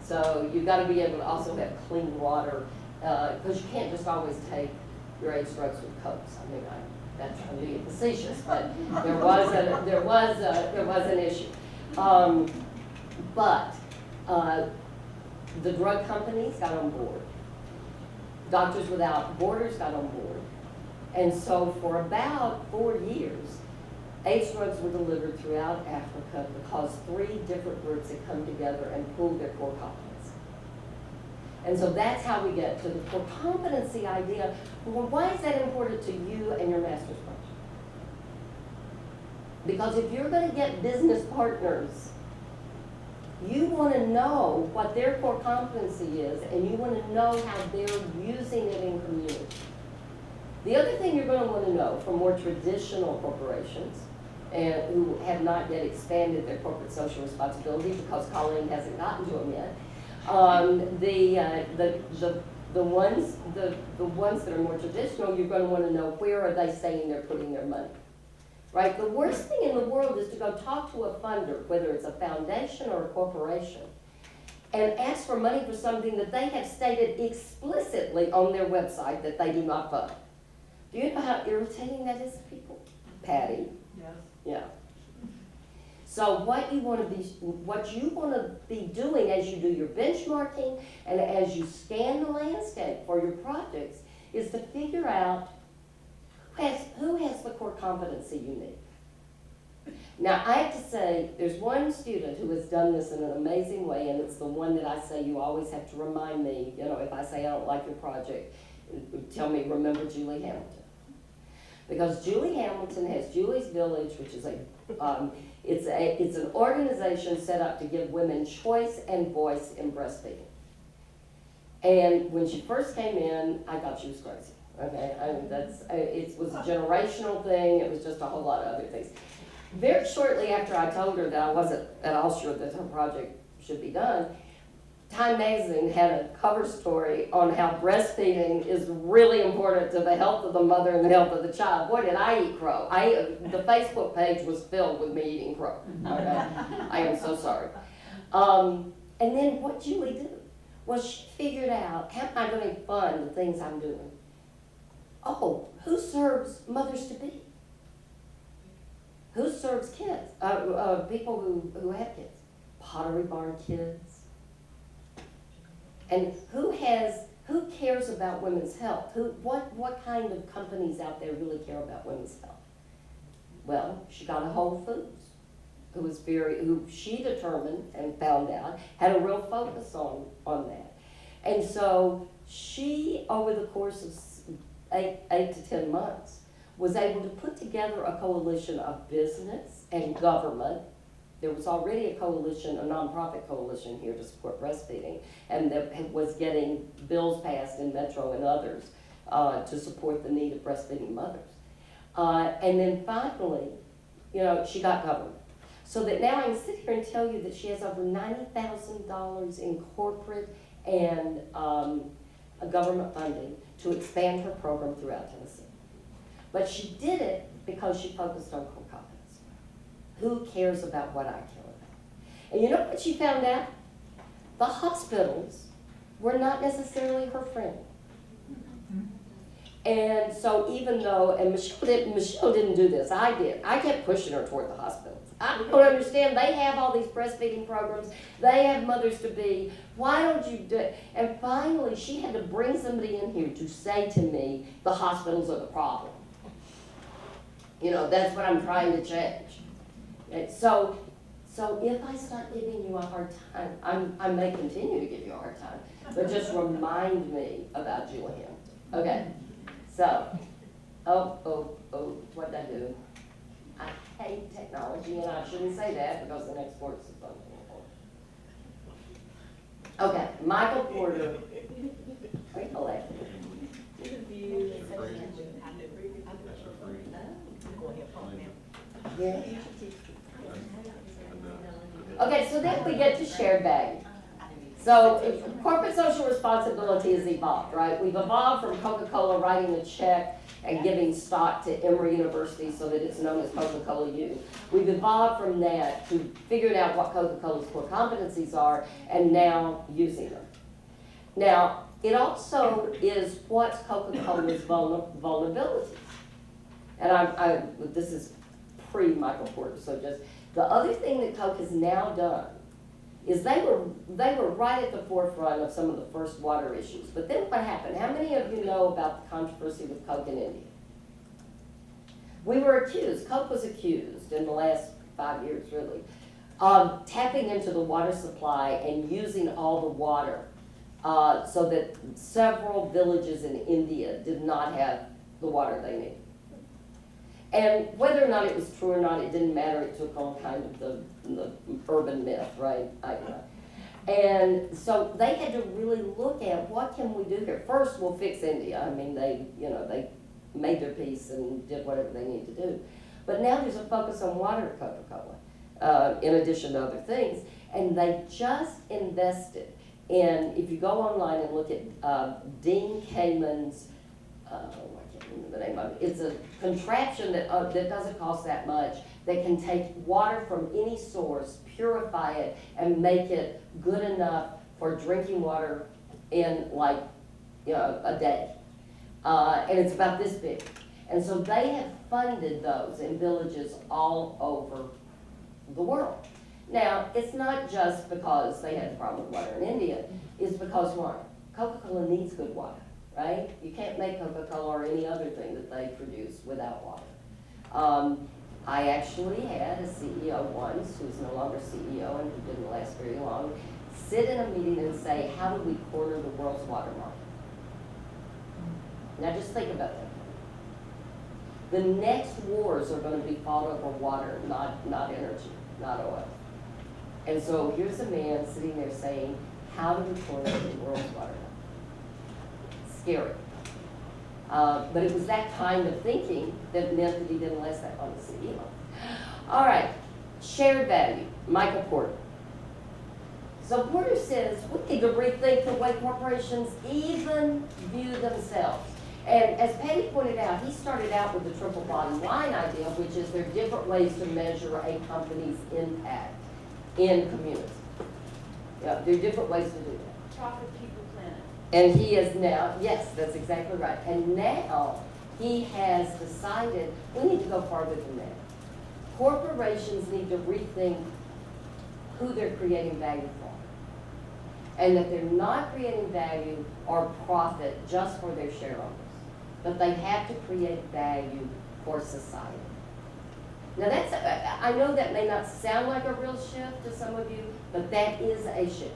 So you've got to be able to also have clean water, because you can't just always take your AIDS drugs with Cokes. I mean, I'm being facetious, but there was an issue. But the drug companies got on board. Doctors Without Borders got on board. And so for about 4 years, AIDS drugs were delivered throughout Africa because 3 different groups had come together and pooled their core competence. And so that's how we get to the core competency idea. Well, why is that important to you and your master's project? Because if you're going to get business partners, you want to know what their core competency is, and you want to know how they're using it in community. The other thing you're going to want to know from more traditional corporations, and who have not yet expanded their corporate social responsibility because Colleen hasn't gotten to them yet, the ones that are more traditional, you're going to want to know where are they saying they're putting their money. Right? The worst thing in the world is to go talk to a funder, whether it's a foundation or a corporation, and ask for money for something that they have stated explicitly on their website that they do not fund. Do you know how irritating that is to people? Patty? Yes. Yeah. So what you want to be doing as you do your benchmarking and as you scan the landscape for your projects is to figure out who has the core competency you need. Now, I have to say, there's one student who has done this in an amazing way, and it's the one that I say you always have to remind me, you know, if I say I don't like your project, tell me, remember Julie Hamilton. Because Julie Hamilton has Julie's Village, which is it's an organization set up to give women choice and voice in breastfeeding. And when she first came in, I thought she was crazy. Okay, it was a generational thing. It was just a whole lot of other things. Very shortly after I told her that I wasn't at all sure that her project should be done, Time Magazine had a cover story on how breastfeeding is really important to the health of the mother and the health of the child. Boy, did I eat crow. The Facebook page was filled with me eating crow. Okay? I am so sorry. And then what Julie did was she figured out, how am I going to fund the things I'm doing? Oh, who serves mothers-to-be? Who serves kids? People who have kids. Pottery Barn Kids. And who cares about women's health? What kind of companies out there really care about women's health? Well, she got a Whole Foods, who she determined and found out had a real focus on that. And so she, over the course of 8 to 10 months, was able to put together a coalition of business and government. There was already a coalition, a nonprofit coalition here to support breastfeeding, and that was getting bills passed in Metro and others to support the need of breastfeeding mothers. And then finally, you know, she got government. So that now I can sit here and tell you that she has over $90,000 in corporate and government funding to expand her program throughout Tennessee. But she did it because she focused on core competence. Who cares about what I care about? And you know what she found out? The hospitals were not necessarily her friend. And so even though, and Michelle didn't do this, I did. I kept pushing her toward the hospitals. I don't understand, they have all these breastfeeding programs, they have mothers-to-be, why don't you do it? And finally, she had to bring somebody in here to say to me, the hospitals are the problem. You know, that's what I'm trying to change. And so if I start giving you a hard time, I may continue to give you a hard time, but just remind me about Julie Hamilton. Okay, so, what did I do? I hate technology, and I shouldn't say that because the next word is something. Okay, Michael Porter. Are you elected? Yeah. Okay, so then we get to shared value. So corporate social responsibility has evolved, right? We've evolved from Coca-Cola writing a check and giving stock to Emory University so that it's known as Coca-Cola U. We've evolved from that to figuring out what Coca-Cola's core competencies are and now using them. Now, it also is what's Coca-Cola's vulnerabilities. And this is pre-Michael Porter, so just, the other thing that Coke has now done is they were right at the forefront of some of the first water issues. But then what happened? How many of you know about the controversy with Coke in India? We were accused, Coke was accused in the last 5 years really, of tapping into the water supply and using all the water so that several villages in India did not have the water they needed. And whether or not it was true or not, it didn't matter. It took on kind of the urban myth, right? And so they had to really look at what can we do here. First, we'll fix India. I mean, they made their peace and did whatever they need to do. But now there's a focus on water at Coca-Cola, in addition to other things. And they just invested in, if you go online and look at Dean Kamen's, I can't remember the name of it. It's a contraption that doesn't cost that much, that can take water from any source, purify it, and make it good enough for drinking water in like a day. And it's about this big. And so they have funded those in villages all over the world. Now, it's not just because they had the problem with water in India, it's because why? Coca-Cola needs good water, right? You can't make Coca-Cola or any other thing that they produce without water. I actually had a CEO once, who's no longer CEO and who didn't last very long, sit in a meeting and say, how do we corner the world's water market? Now just think about that. The next wars are going to be fought over water, not energy, not oil. And so here's a man sitting there saying, how do we corner the world's water market? Scary. But it was that kind of thinking that meant that he didn't last that long as CEO. All right, shared value, Michael Porter. So Porter says we need to rethink the way corporations even view themselves. And as Patty pointed out, he started out with the triple bottom line idea, which is there are different ways to measure a company's impact in community. Yeah, there are different ways to do that. Profit, people, planet. And he is now, yes, that's exactly right. And now he has decided we need to go farther than that. Corporations need to rethink who they're creating value for. And that they're not creating value or profit just for their shareholders, but they have to create value for society. Now that's, I know that may not sound like a real shift to some of you, but that is a shift.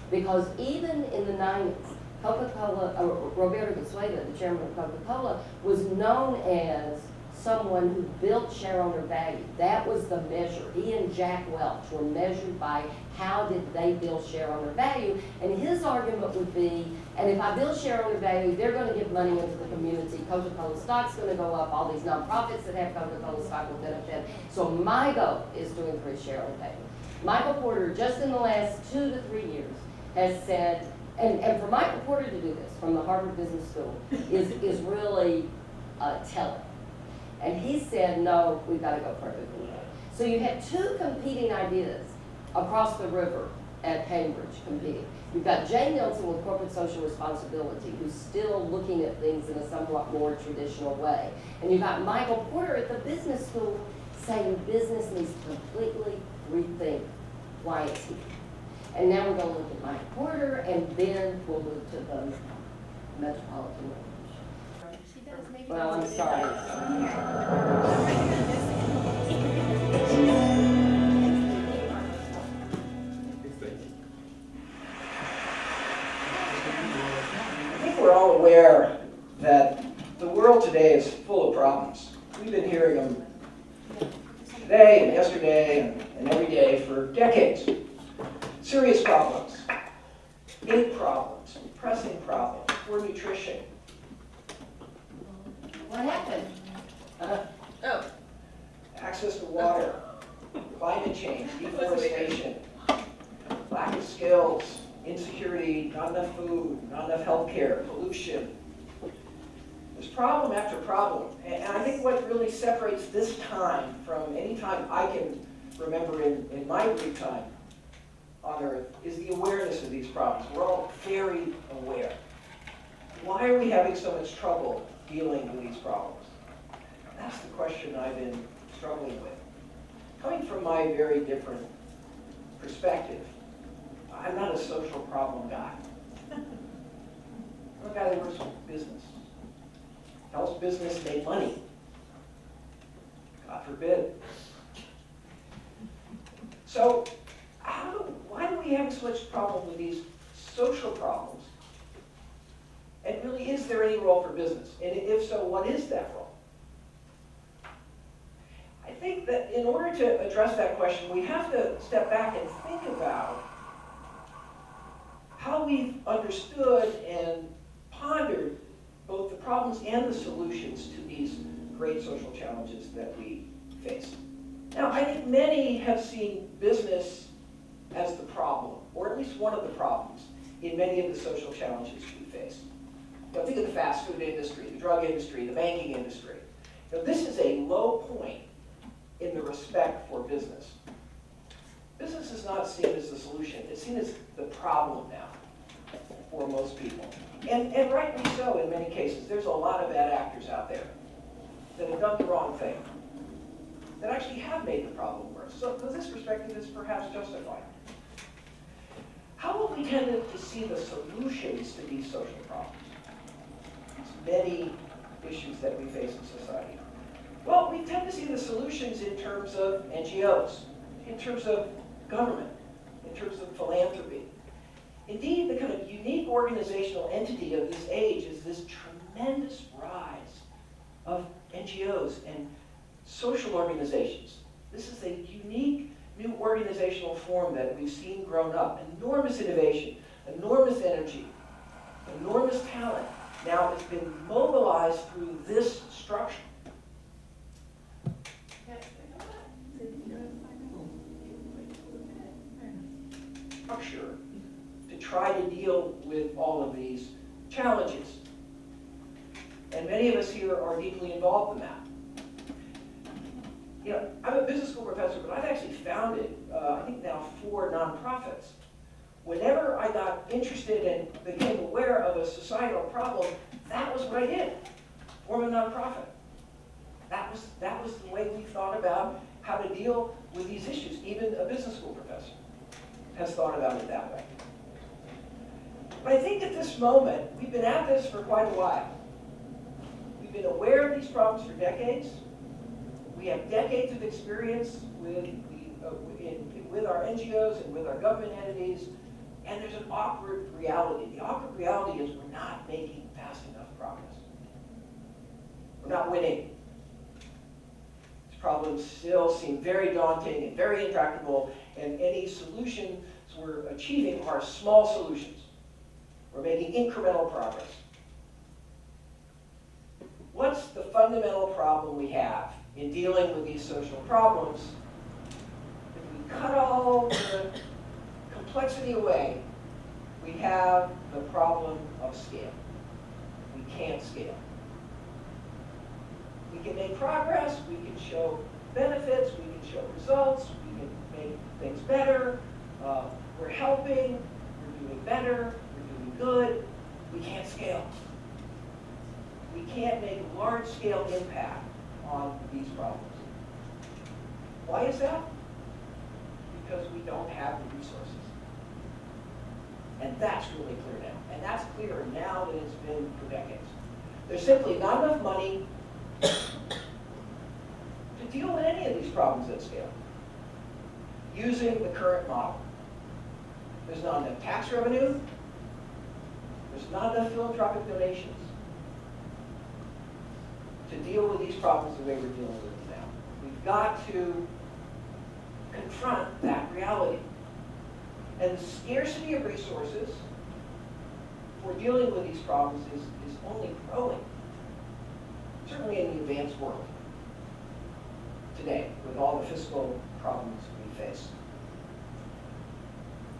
Because even in the 90s, Coca-Cola, Roberto Goizueta, the chairman of Coca-Cola, was known as someone who built shareowner value. That was the measure. He and Jack Welch were measured by how did they build shareowner value. And his argument would be, and if I build shareowner value, they're going to give money into the community. Coca-Cola stock's going to go up. All these nonprofits that have Coca-Cola stock will benefit. So my goal is to increase shareowner value. Michael Porter, just in the last 2 to 3 years, has said, and for Michael Porter to do this from the Harvard Business School is really telling. And he said, no, we've got to go further than that. So you have two competing ideas across the river at Cambridge competing. You've got Jay Nelson with corporate social responsibility, who's still looking at things in a somewhat more traditional way. And you've got Michael Porter at the business school saying business needs to completely rethink why it's here. And now we're going to look at Michael Porter, and then we'll move to the metropolitan range. She does, maybe. Well, I'm sorry. I think we're all aware that the world today is full of problems. We've been hearing them today and yesterday and every day for decades. Serious problems, big problems, pressing problems, poor nutrition. What happened? Access to water, climate change, deforestation, lack of skills, insecurity, not enough food, not enough health care, pollution. There's problem after problem. And I think what really separates this time from any time I can remember in my brief time on Earth is the awareness of these problems. We're all very aware. Why are we having so much trouble dealing with these problems? That's the question I've been struggling with. Coming from my very different perspective, I'm not a social problem guy. I'm a guy that works with business. Helps business make money. God forbid. So, why do we have so much problem with these social problems? And really, is there any role for business? And if so, what is that role? I think that in order to address that question, we have to step back and think about how we've understood and pondered both the problems and the solutions to these great social challenges that we face. Now, I think many have seen business as the problem, or at least one of the problems, in many of the social challenges we face. Now, think of the fast food industry, the drug industry, the banking industry. Now, this is a low point in the respect for business. Business is not seen as the solution, it's seen as the problem now for most people. And rightly so in many cases. There's a lot of bad actors out there that have done the wrong thing, that actually have made the problem worse. So this perspective is perhaps justified. How have we tended to see the solutions to these social problems? These many issues that we face in society. Well, we tend to see the solutions in terms of NGOs, in terms of government, in terms of philanthropy. Indeed, the kind of unique organizational entity of this age is this tremendous rise of NGOs and social organizations. This is a unique new organizational form that we've seen grown up. Enormous innovation, enormous energy, enormous talent. Now it's been mobilized through this structure. Structure to try to deal with all of these challenges. And many of us here are deeply involved in that. You know, I'm a business school professor, but I've actually founded, I think now 4 nonprofits. Whenever I got interested and became aware of a societal problem, that was what I did, form a nonprofit. That was the way we thought about how to deal with these issues. Even a business school professor has thought about it that way. But I think at this moment, we've been at this for quite a while. We've been aware of these problems for decades. We have decades of experience with our NGOs and with our government entities, and there's an awkward reality. The awkward reality is we're not making fast enough progress. We're not winning. These problems still seem very daunting and very intractable, and any solutions we're achieving are small solutions. We're making incremental progress. What's the fundamental problem we have in dealing with these social problems? If we cut all the complexity away, we have the problem of scale. We can't scale. We can make progress, we can show benefits, we can show results, we can make things better, we're helping, we're doing better, we're doing good. We can't scale. We can't make large-scale impact on these problems. Why is that? Because we don't have the resources. And that's really clear now. And that's clearer now than it's been for decades. There's simply not enough money to deal with any of these problems at scale using the current model. There's not enough tax revenue. There's not enough philanthropic donations to deal with these problems the way we're dealing with them now. We've got to confront that reality. And the scarcity of resources for dealing with these problems is only growing, certainly in the advanced world today, with all the fiscal problems we face.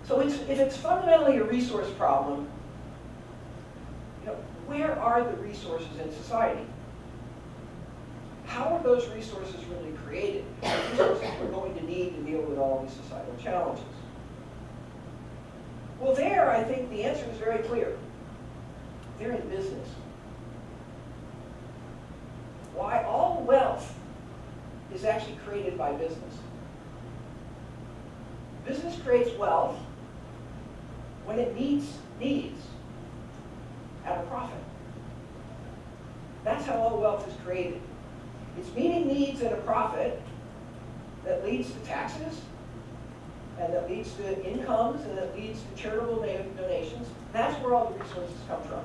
So if it's fundamentally a resource problem, you know, where are the resources in society? How are those resources really created? The resources we're going to need to deal with all these societal challenges. Well, there, I think the answer is very clear. They're in business. Why? All wealth is actually created by business. Business creates wealth when it meets needs at a profit. That's how all wealth is created. It's meeting needs at a profit that leads to taxes, and that leads to incomes, and that leads to charitable donations. That's where all the resources come from.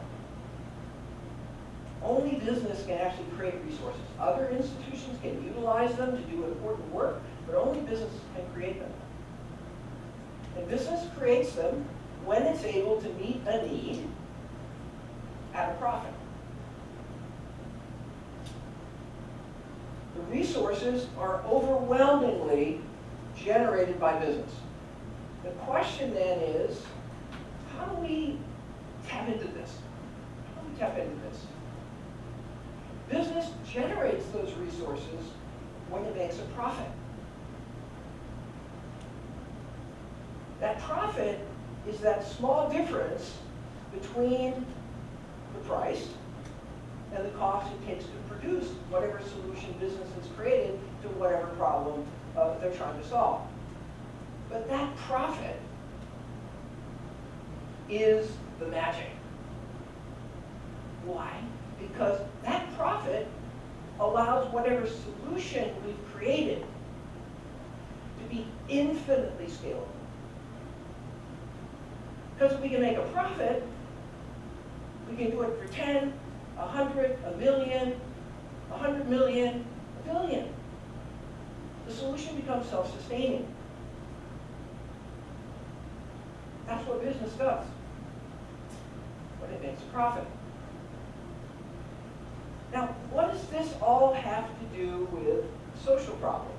Only business can actually create resources. Other institutions can utilize them to do important work, but only business can create them. And business creates them when it's able to meet a need at a profit. The resources are overwhelmingly generated by business. The question then is, how do we tap into this? How do we tap into this? Business generates those resources when it makes a profit. That profit is that small difference between the price and the cost it takes to produce whatever solution business has created to whatever problem they're trying to solve. But that profit is the magic. Why? Because that profit allows whatever solution we've created to be infinitely scalable. Because if we can make a profit, we can do it for 10, 100, a million, 100 million, a billion. The solution becomes self-sustaining. That's what business does when it makes a profit. Now, what does this all have to do with social problems?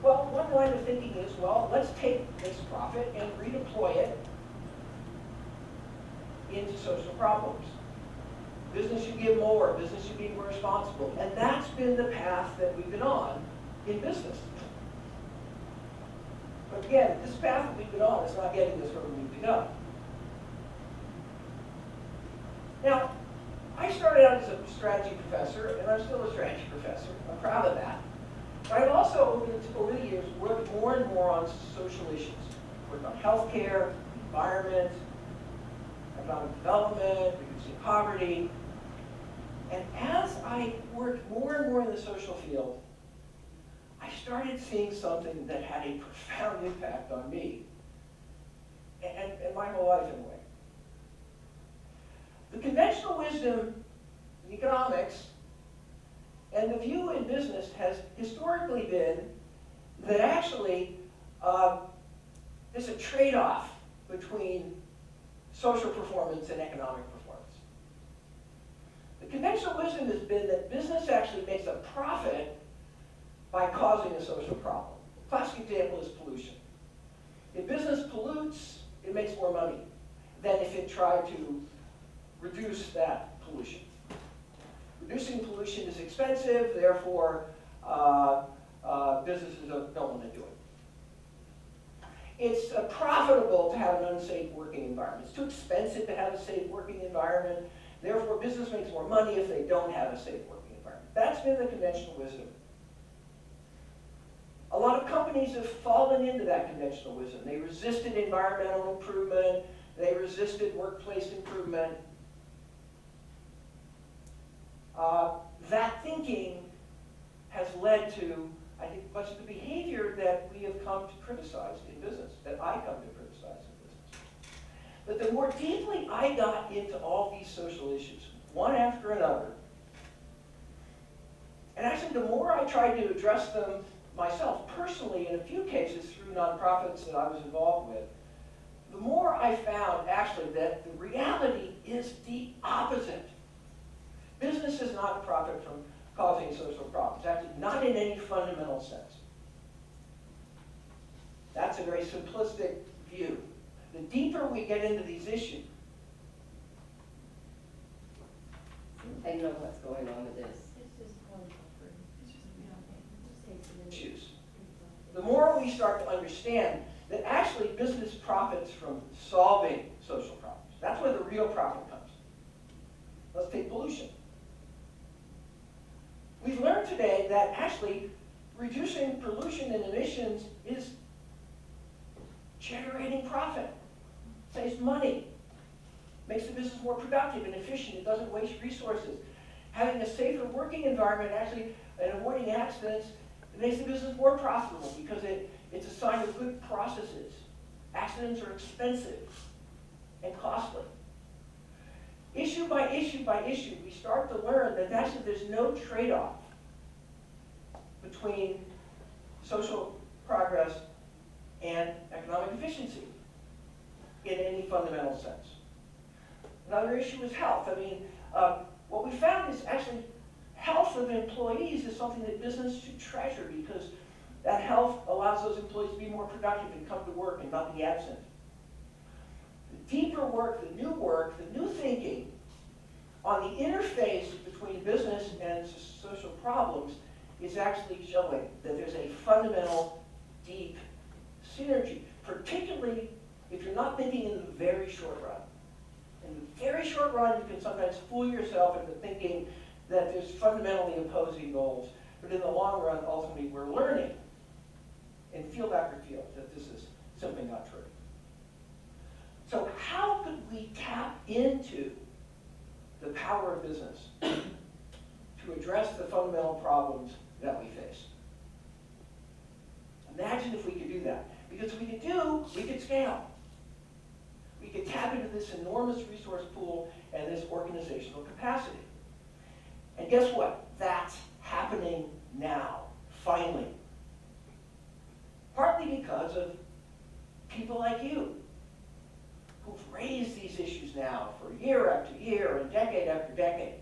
Well, one line of thinking is, well, let's take this profit and redeploy it into social problems. Business should give more, business should be more responsible. And that's been the path that we've been on in business. But again, this path that we've been on is not getting us where we need to go. Now, I started out as a strategy professor, and I'm still a strategy professor. I'm proud of that. But I've also, over the years, worked more and more on social issues. Worked on healthcare, environment, economic development, reducing poverty. And as I worked more and more in the social field, I started seeing something that had a profound impact on me and my whole life in a way. The conventional wisdom in economics and the view in business has historically been that actually there's a trade-off between social performance and economic performance. The conventional wisdom has been that business actually makes a profit by causing a social problem. A classic example is pollution. If business pollutes, it makes more money than if it tried to reduce that pollution. Reducing pollution is expensive, therefore businesses don't want to do it. It's profitable to have an unsafe working environment. It's too expensive to have a safe working environment, therefore business makes more money if they don't have a safe working environment. That's been the conventional wisdom. A lot of companies have fallen into that conventional wisdom. They resisted environmental improvement, they resisted workplace improvement. That thinking has led to, I think, much of the behavior that we have come to criticize in business, that I come to criticize in business. But the more deeply I got into all these social issues, one after another, and actually the more I tried to address them myself personally, in a few cases through nonprofits that I was involved with, the more I found actually that the reality is the opposite. Business does not profit from causing social problems, actually not in any fundamental sense. That's a very simplistic view. The deeper we get into these issues, They know what's going on with this. It's just political free. It's just, you know, it just takes it in. issues, the more we start to understand that actually business profits from solving social problems. That's where the real profit comes. Let's take pollution. We've learned today that actually reducing pollution and emissions is generating profit, saves money, makes the business more productive and efficient, it doesn't waste resources. Having a safer working environment actually, and avoiding accidents, it makes the business more profitable because it It's a sign of good processes. Accidents are expensive and costly. Issue by issue by issue, we start to learn that actually there's no trade-off between social progress and economic efficiency in any fundamental sense. Another issue is health. I mean, what we found is actually health of employees is something that business should treasure, because that health allows those employees to be more productive and come to work and not be absent. The deeper work, the new thinking on the interface between business and social problems is actually showing that there's a fundamental, deep synergy, particularly if you're not thinking in the very short run. In the very short run, you can sometimes fool yourself into thinking that there's fundamentally opposing goals, but in the long run, ultimately, we're learning in field after field that this is simply not true. So how could we tap into the power of business to address the fundamental problems that we face? Imagine if we could do that. Because if we could scale. We could tap into this enormous resource pool and this organizational capacity. And guess what? That's happening now, finally. Partly because of people like you, who've raised these issues now for year after year and decade after decade.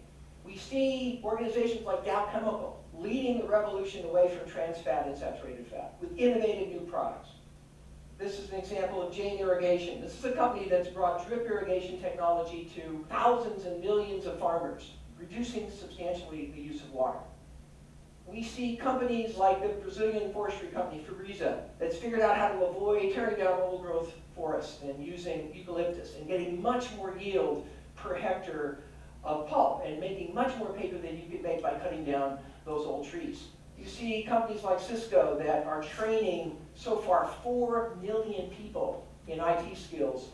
We see organizations like Dow Chemical leading the revolution away from trans fat and saturated fat with innovative new products. This is an example of Jane Irrigation. This is a company that's brought drip irrigation technology to thousands and millions of farmers, reducing substantially the use of water. We see companies like the Brazilian forestry company, Fibreeza, that's figured out how to avoid tearing down old growth forests and using eucalyptus and getting much more yield per hectare of pulp and making much more paper than you could make by cutting down those old trees. You see companies like Cisco that are training so far 4 million people in IT skills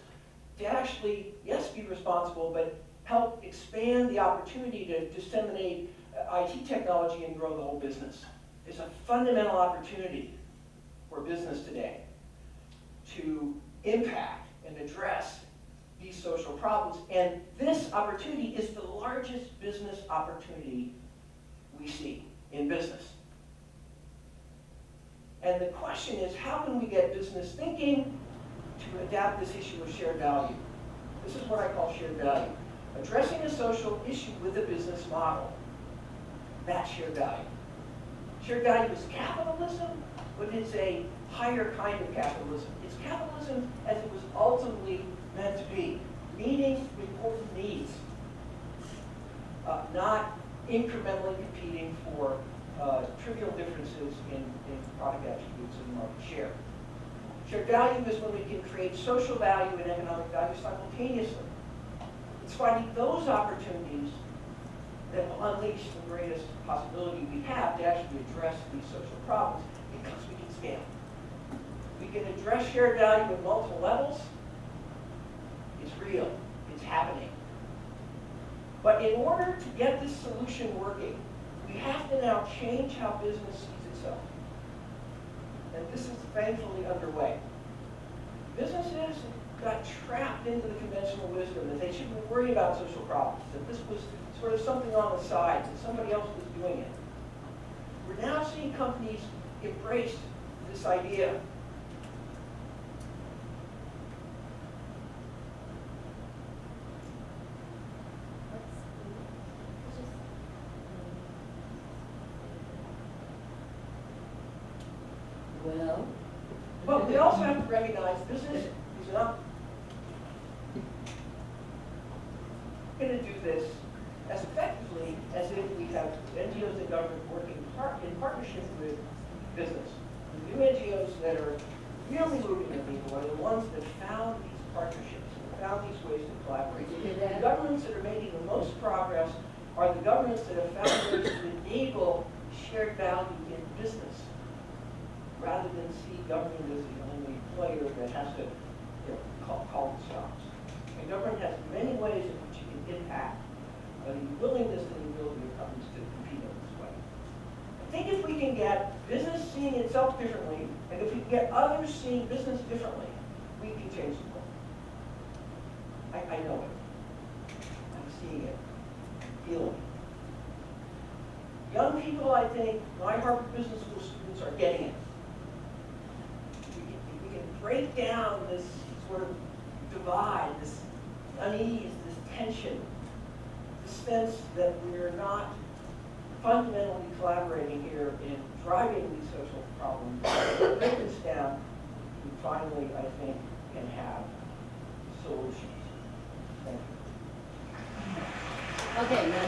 to actually, yes, be responsible, but help expand the opportunity to disseminate IT technology and grow the whole business. There's a fundamental opportunity for business today to impact and address these social problems. And this opportunity is the largest business opportunity we see in business. And the question is, how can we get business thinking to adapt this issue of shared value? This is what I call shared value. Addressing a social issue with a business model. That's shared value. Shared value is capitalism, but it's a higher kind of capitalism. It's capitalism as it was ultimately meant to be, meeting important needs, not incrementally competing for trivial differences in product attributes and market share. Shared value is when we can create social value and economic value simultaneously. It's finding those opportunities that will unleash the greatest possibility we have to actually address these social problems, because we can scale. We can address shared value at multiple levels. It's real. It's happening. But in order to get this solution working, we have to now change how business sees itself. And this is thankfully underway. Businesses got trapped into the conventional wisdom that they shouldn't worry about social problems, that this was sort of something on the side, that somebody else was doing it. We're now seeing companies embrace this idea. Well, But we also have to recognize business is not going to do this as effectively as if we have NGOs and government working in partnership with business. The new NGOs that are really moving the needle are the ones that found these partnerships, found these ways to collaborate. The governments that are making the most progress are the governments that have found ways to enable shared value in business, rather than see government as the only player that has to call the shots. And government has many ways in which it can impact the willingness and the ability of companies to compete in this way. think if we can get business seeing itself differently, and if we can get others seeing business differently, we can change the world. I know it. I'm seeing it, feeling it. Young people, I think, my Harvard Business School students are getting it. We can break down this sort of divide, this unease, this tension, the sense that we're not fundamentally collaborating here in driving these social problems. Break this down, we finally, I think, can have solutions. Thank you. Okay, now,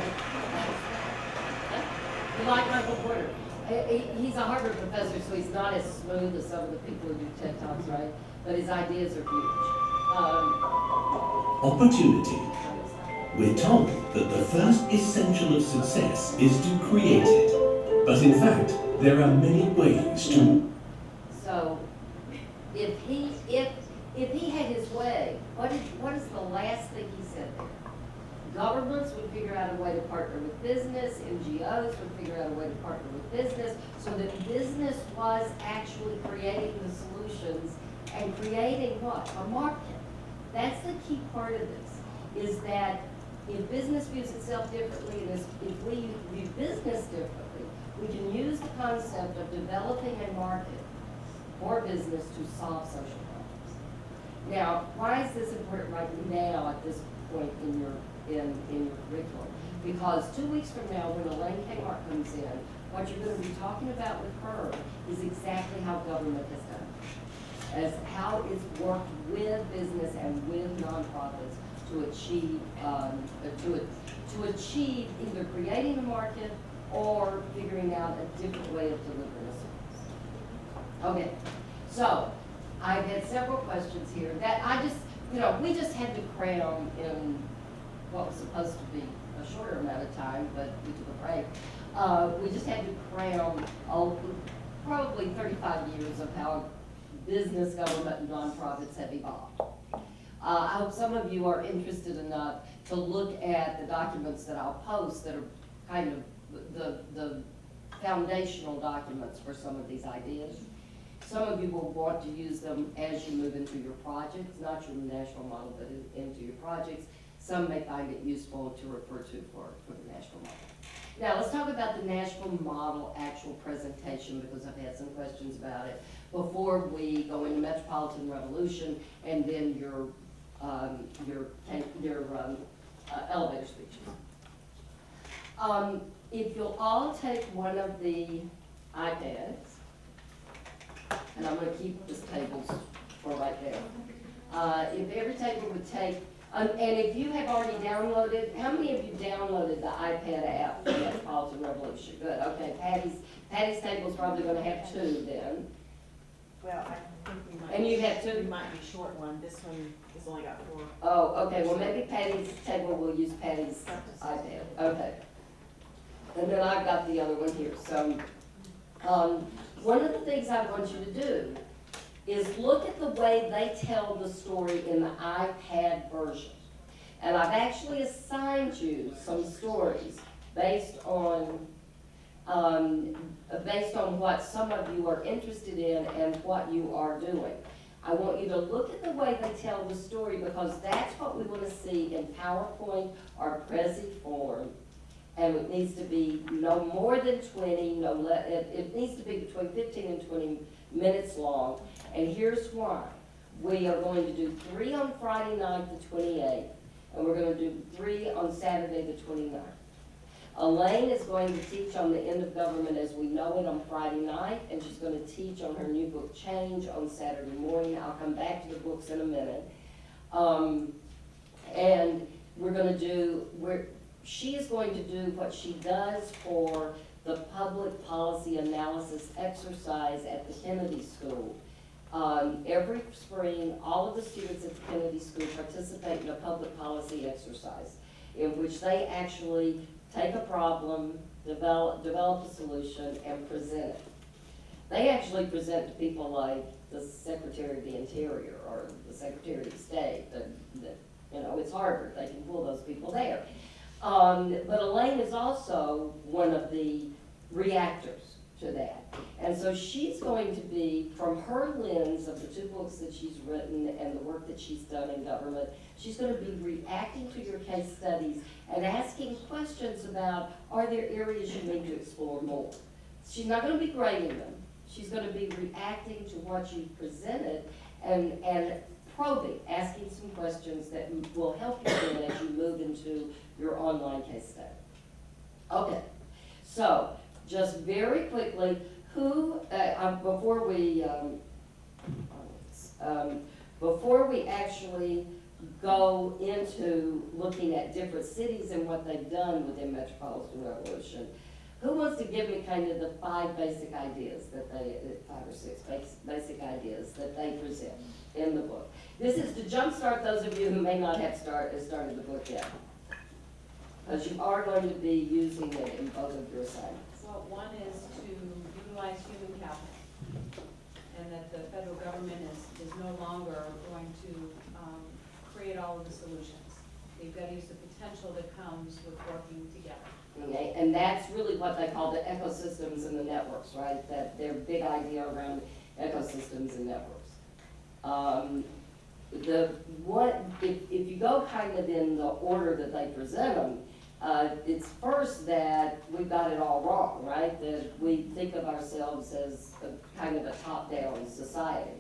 you like Michael Porter? He's a Harvard professor, so he's not as smooth as some of the people who do TED Talks, right? But his ideas are huge. Opportunity. We're told that the first essential of success is to create it. But in fact, there are many ways to. So, if he had his way, what is the last thing he said there? Governments would figure out a way to partner with business, NGOs would figure out a way to partner with business, so that business was actually creating the solutions and creating what? A market. That's the key part of this, is that if business views itself differently, and if we view business differently, we can use the concept of developing a market for business to solve social problems. Now, why is this important right now at this point in your curriculum? Because 2 weeks from now, when Elaine Kmart comes in, what you're going to be talking about with her is exactly how government has done it. As how it's worked with business and with nonprofits to achieve either creating a market or figuring out a different way of delivering a service. Okay, so I've had several questions here that we just had to cram in what was supposed to be a shorter amount of time, but we took a break. We just had to cram probably 35 years of how business, government, and nonprofits have evolved. I hope some of you are interested enough to look at the documents that I'll post that are kind of the foundational documents for some of these ideas. Some of you will want to use them as you move into your projects, not your national model, but into your projects. Some may find it useful to refer to for the national model. Now, let's talk about the national model actual presentation, because I've had some questions about it before we go into Metropolitan Revolution and then your elevator speeches. If you'll all take one of the iPads, and I'm going to keep this tables for right there. If every table would take, and if you have already downloaded, how many of you downloaded the iPad app for Metropolitan Revolution? Good, okay, Patty's table's probably going to have 2 then. Well, I think we might. And you have 2? We might be short one. This one has only got 4. Oh, okay, well maybe Patty's table will use Patty's iPad, okay. And then I've got the other one here, so, one of the things I want you to do is look at the way they tell the story in the iPad version. And I've actually assigned you some stories based on what some of you are interested in and what you are doing. I want you to look at the way they tell the story, because that's what we want to see in PowerPoint or Prezi form. And it needs to be no more than 20, it needs to be between 15 and 20 minutes long. And here's why. We are going to do 3 on Friday night, the 28th, and we're going to do 3 on Saturday, the 29th. Elaine is going to teach on the end of government as we know it on Friday night, and she's going to teach on her new book, Change, on Saturday morning. I'll come back to the books in a minute. And we're going to do, she is going to do what she does for the public policy analysis exercise at the Kennedy School. Every spring, all of the students at the Kennedy School participate in a public policy exercise in which they actually take a problem, develop a solution, and present it. They actually present to people like the Secretary of the Interior or the Secretary of State. It's Harvard, they can pull those people there. But Elaine is also one of the reactors. to that. And so she's going to be, from her lens of the 2 books that she's written and the work that she's done in government, she's going to be reacting to your case studies and asking questions about, are there areas you need to explore more? She's not going to be grading them. She's going to be reacting to what you've presented and probing, asking some questions that will help you then as you move into your online case study. Okay, so just very quickly, before we actually go into looking at different cities and what they've done within Metropolitan Revolution, who wants to give me kind of the 5 basic ideas that 5 or 6 basic ideas that they present in the book? This is to jumpstart those of you who may not have started the book yet, because you are going to be using it in both of your assignments. Well, one is to utilize human capital, and that the federal government is no longer going to create all of the solutions. They've got to use the potential that comes with working together. Okay, and that's really what they call the ecosystems and the networks, right? That their big idea around ecosystems and networks. If you go kind of in the order that they present them, it's first that we've got it all wrong, right? That we think of ourselves as a kind of a top-down society.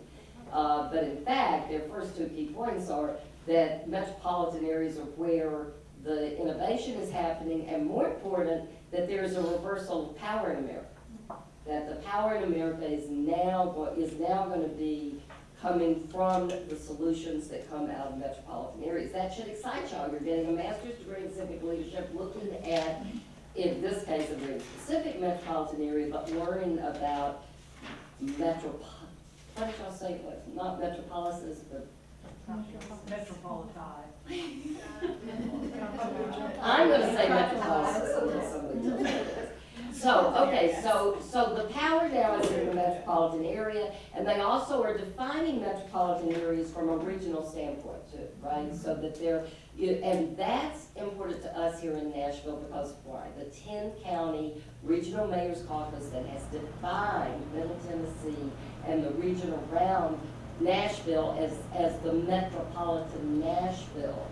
But in fact, their first 2 key points are that metropolitan areas are where the innovation is happening, and more important, that there is a reversal of power in America. That the power in America is now going to be coming from the solutions that come out of metropolitan areas. That should excite y'all. You're getting a master's degree in civic leadership, looking at, in this case, a very specific metropolitan area, but learning about what did y'all say? Not metropolises, but Metropolitan. I'm gonna say metropolises until somebody tells me it is. So, okay, so the power now is in the metropolitan area, and they also are defining metropolitan areas from a regional standpoint too, right? So that and that's important to us here in Nashville because of why? The 10-county regional mayor's caucus that has defined Middle Tennessee and the region around Nashville as the metropolitan Nashville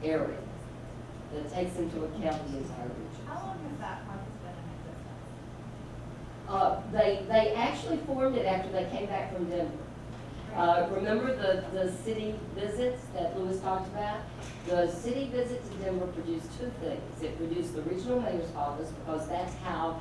area that takes into account the entire region. How long has that caucus been in existence? They actually formed it after they came back from Denver. Remember the city visits that Louis talked about? The city visit to Denver produced 2 things. It produced the regional mayor's caucus because that's how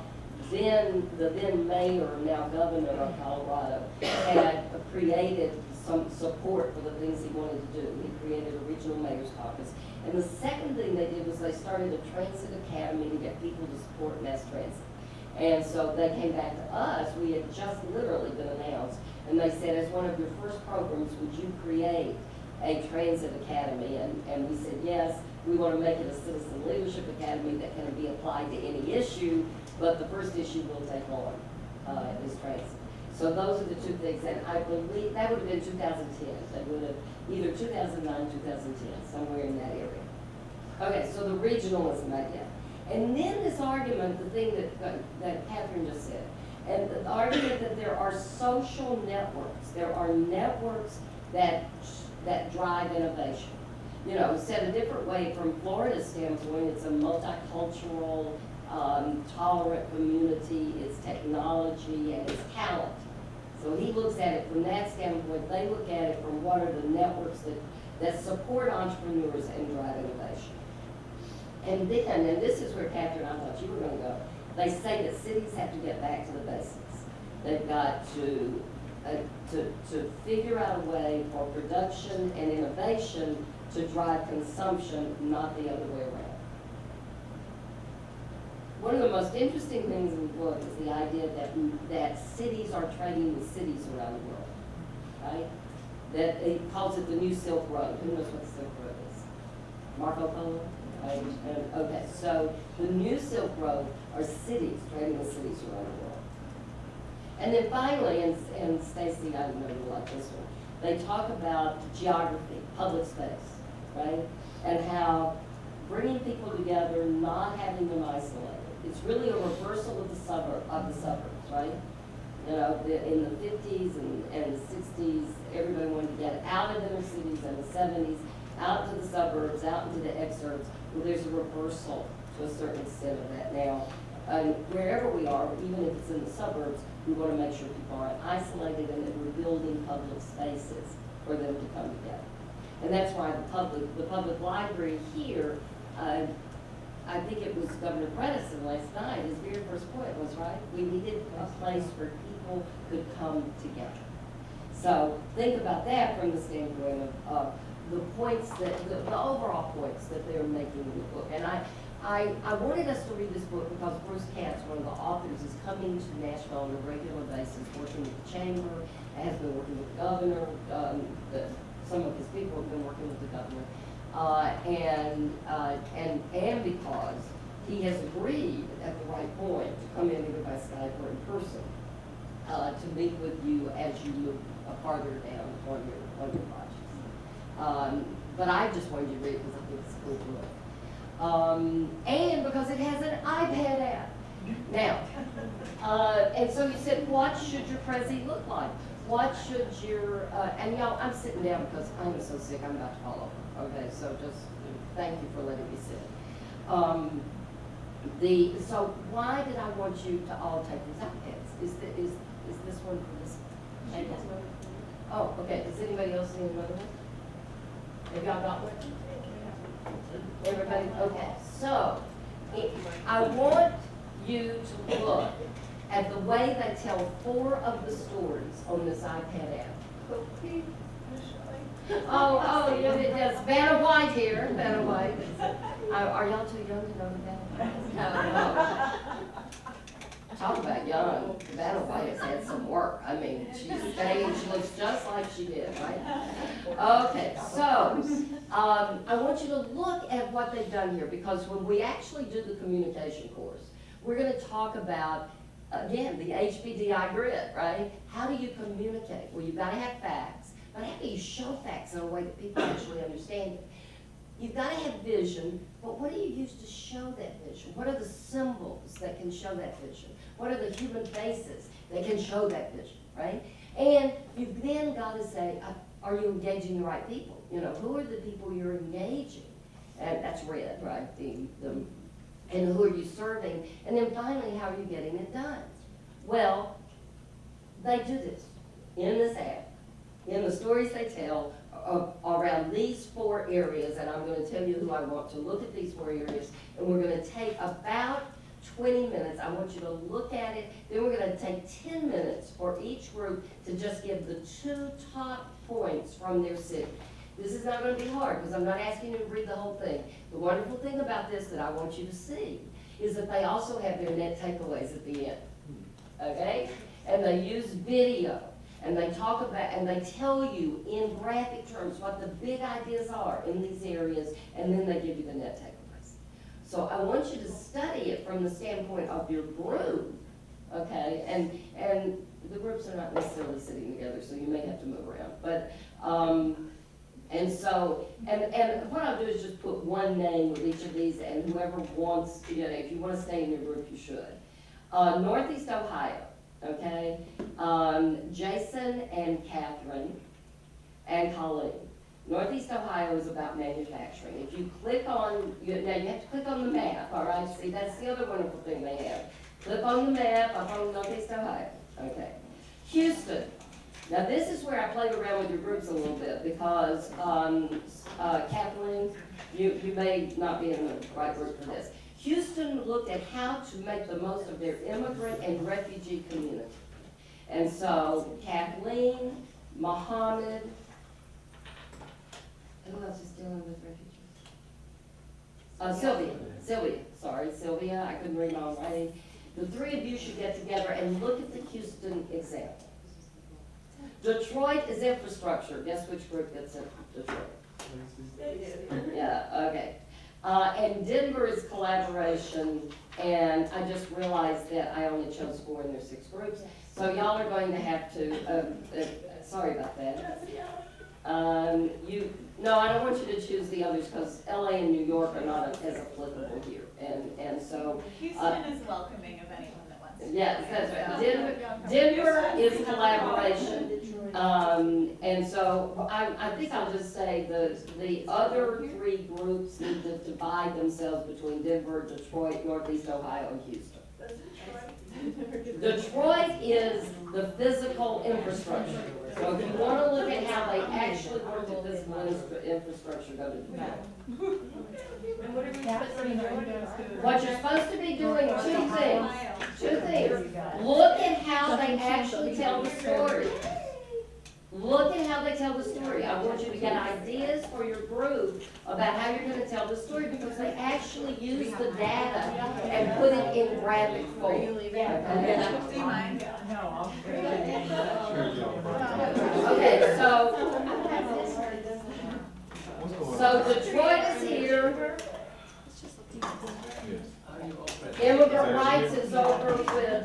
the then mayor, now governor of Colorado, had created some support for the things he wanted to do. He created a regional mayor's caucus. And the second thing they did was they started a transit academy to get people to support mass transit. And so they came back to us. We had just literally been announced. And they said, as one of your first programs, would you create a transit academy? And we said, yes, we want to make it a citizen leadership academy that can be applied to any issue, but the first issue we'll take on is transit. So those are the 2 things, and I believe that would have been 2010. That would have either 2009, 2010, somewhere in that area. Okay, so the regionalism idea. And then this argument, the thing that Catherine just said, and the argument that there are social networks. There are networks that drive innovation. You know, said a different way, from Florida's standpoint, it's a multicultural, tolerant community, it's technology, and it's talent. So he looks at it from that standpoint. They look at it from what are the networks that support entrepreneurs and drive innovation. And then, and this is where Catherine, I thought you were going to go, they say that cities have to get back to the basics. They've got to figure out a way for production and innovation to drive consumption, not the other way around. One of the most interesting things in the book is the idea that cities are trading with cities around the world, right? That he calls it the new Silk Road. Who knows what the Silk Road is? Marco Polo? Right? Okay, so the new Silk Road are cities trading with cities around the world. And then finally, and Stacy, I know you like this one, they talk about geography, public space, right? And how bringing people together, not having them isolated. It's really a reversal of the suburbs. right? You know, in the 50s and the 60s, everybody wanted to get out of inner cities, and the 70s, out to the suburbs, out into the exurbs. Well, there's a reversal to a certain extent of that now. Wherever we are, even if it's in the suburbs, we want to make sure people aren't isolated and that we're building public spaces for them to come together. And that's why the public library here, I think it was Governor Bredesen last night, his very first point was, right, we needed a place where people could come together. So think about that from the standpoint of the points that, the overall points that they're making in the book. And I wanted us to read this book because Bruce Katz, one of the authors, is coming to Nashville on a regular basis, working with the chamber, has been working with the governor, some of his people have been working with the governor. And because he has agreed at the right point to come in either by Skype or in person to meet with you as you move farther down on your projects. But I just wanted you to read it because I think it's a cool book. And because it has an iPad app. Now, and so you said, what should your Prezi look like? What should your, and y'all, I'm sitting down because I'm so sick, I'm about to fall over. Okay, so just thank you for letting me sit. So why did I want you to all take these iPads? Is this one for this? Oh, okay, does anybody else need another one? Have y'all got one? Everybody, okay, so I want you to look at the way they tell 4 of the stories on this iPad app. Oh, yeah, it does. Vanna White here, Vanna White. Are y'all too young to know the Vanna White? No. Talk about young. Vanna White has had some work. I mean, she looks just like she did, right? Okay, so I want you to look at what they've done here, because when we actually do the communication course, we're going to talk about, again, the HBDI grid, right? How do you communicate? Well, you've got to have facts, but how do you show facts in a way that people actually understand it? You've got to have vision, but what do you use to show that vision? What are the symbols that can show that vision? What are the human faces that can show that vision, right? And you've then got to say, are you engaging the right people? You know, who are the people you're engaging? And that's red, right? And who are you serving? And then finally, how are you getting it done? Well, they do this in this app, in the stories they tell around these 4 areas, and I'm going to tell you who I want to look at these 4 areas, and we're going to take about 20 minutes. I want you to look at it, then we're going to take 10 minutes for each group to just give the 2 top points from their city. This is not going to be hard because I'm not asking you to read the whole thing. The wonderful thing about this that I want you to see is that they also have their net takeaways at the end, okay? And they use video. And they talk about, and they tell you in graphic terms what the big ideas are in these areas, and then they give you the net takeaways. So I want you to study it from the standpoint of your group, okay? And the groups are not necessarily sitting together, so you may have to move around. But, and what I'll do is just put one name with each of these, and whoever wants to, you know, if you want to stay in your group, you should. Northeast Ohio. Okay, Jason and Catherine and Colleen. Northeast Ohio is about manufacturing. If you click on, now you have to click on the map, all right? See, that's the other wonderful thing they have. Click on the map up on Northeast Ohio. Okay. Houston. Now this is where I played around with your groups a little bit because, Kathleen, you may not be in the right group for this. Houston looked at how to make the most of their immigrant and refugee community. And so Kathleen, Mohammed, who else is dealing with refugees? Sylvia, I couldn't read my own writing. The 3 of you should get together and look at the Houston example. Detroit is infrastructure. Guess which group gets in Detroit? Yeah, okay. And Denver is collaboration, and I just realized that I only chose 4 in their 6 groups. So y'all are going to have to, sorry about that. No, I don't want you to choose the others because LA and New York are not as applicable here. And so. Houston is welcoming of anyone that wants Yes, that's right. Denver is collaboration. And so I think I'll just say the other three groups need to divide themselves between Denver, Detroit, Northeast Ohio, and Houston. Detroit is the physical infrastructure. So if you want to look at how they actually work the physical infrastructure, go to Detroit. What you're supposed to be doing, two things. Look at how they actually tell the story. Look at how they tell the story. I want you to get ideas for your group about how you're gonna tell the story, because they actually use the data and put it in graphic form. Okay, so Detroit is here. Immigrant rights is over with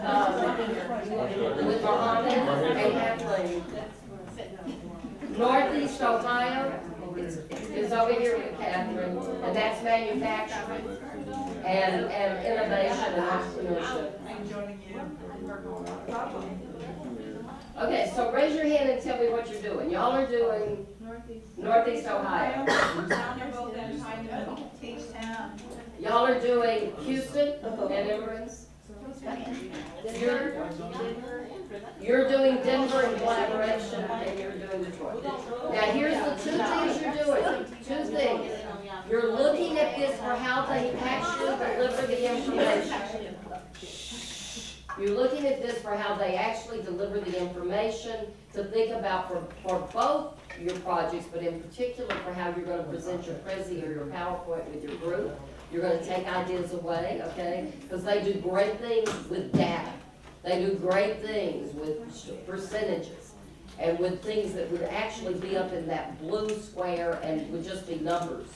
Mohammed and Kathleen. Northeast Ohio is over here with Catherine, and that's manufacturing and innovation and entrepreneurship. Okay, so raise your hand and tell me what you're doing. Y'all are doing Northeast Ohio. Y'all are doing Houston and immigrants. You're doing Denver in collaboration, and you're doing Detroit. Now, here's the two things you're doing. Two things. You're looking at this for how they actually deliver the information. You're looking at this for how they actually deliver the information to think about for both your projects, but in particular for how you're going to present your Prezi or your PowerPoint with your group. You're going to take ideas away, okay? Because they do great things with data. They do great things with percentages and with things that would actually be up in that blue square and would just be numbers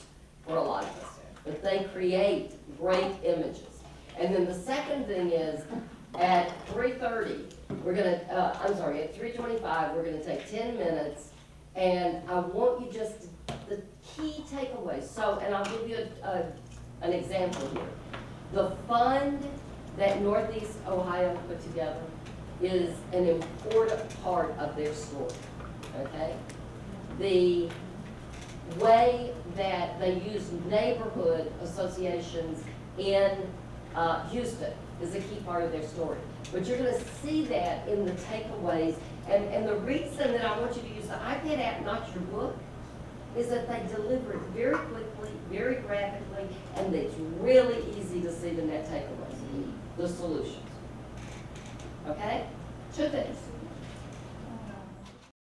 for a lot of us. But they create great images. And then the second thing is, at 3:30, at 3:25, we're gonna take 10 minutes, and I want you just, the key takeaways. So, and I'll give you an example here. The fund that Northeast Ohio put together is an important part of their story, okay? The way that they use neighborhood associations in Houston is a key part of their story. But you're gonna see that in the takeaways, and the reason that I want you to use the iPad app, not your book, is that they deliver it very quickly, very graphically, and it's really easy to see the net takeaways, the solutions. Okay? Two things.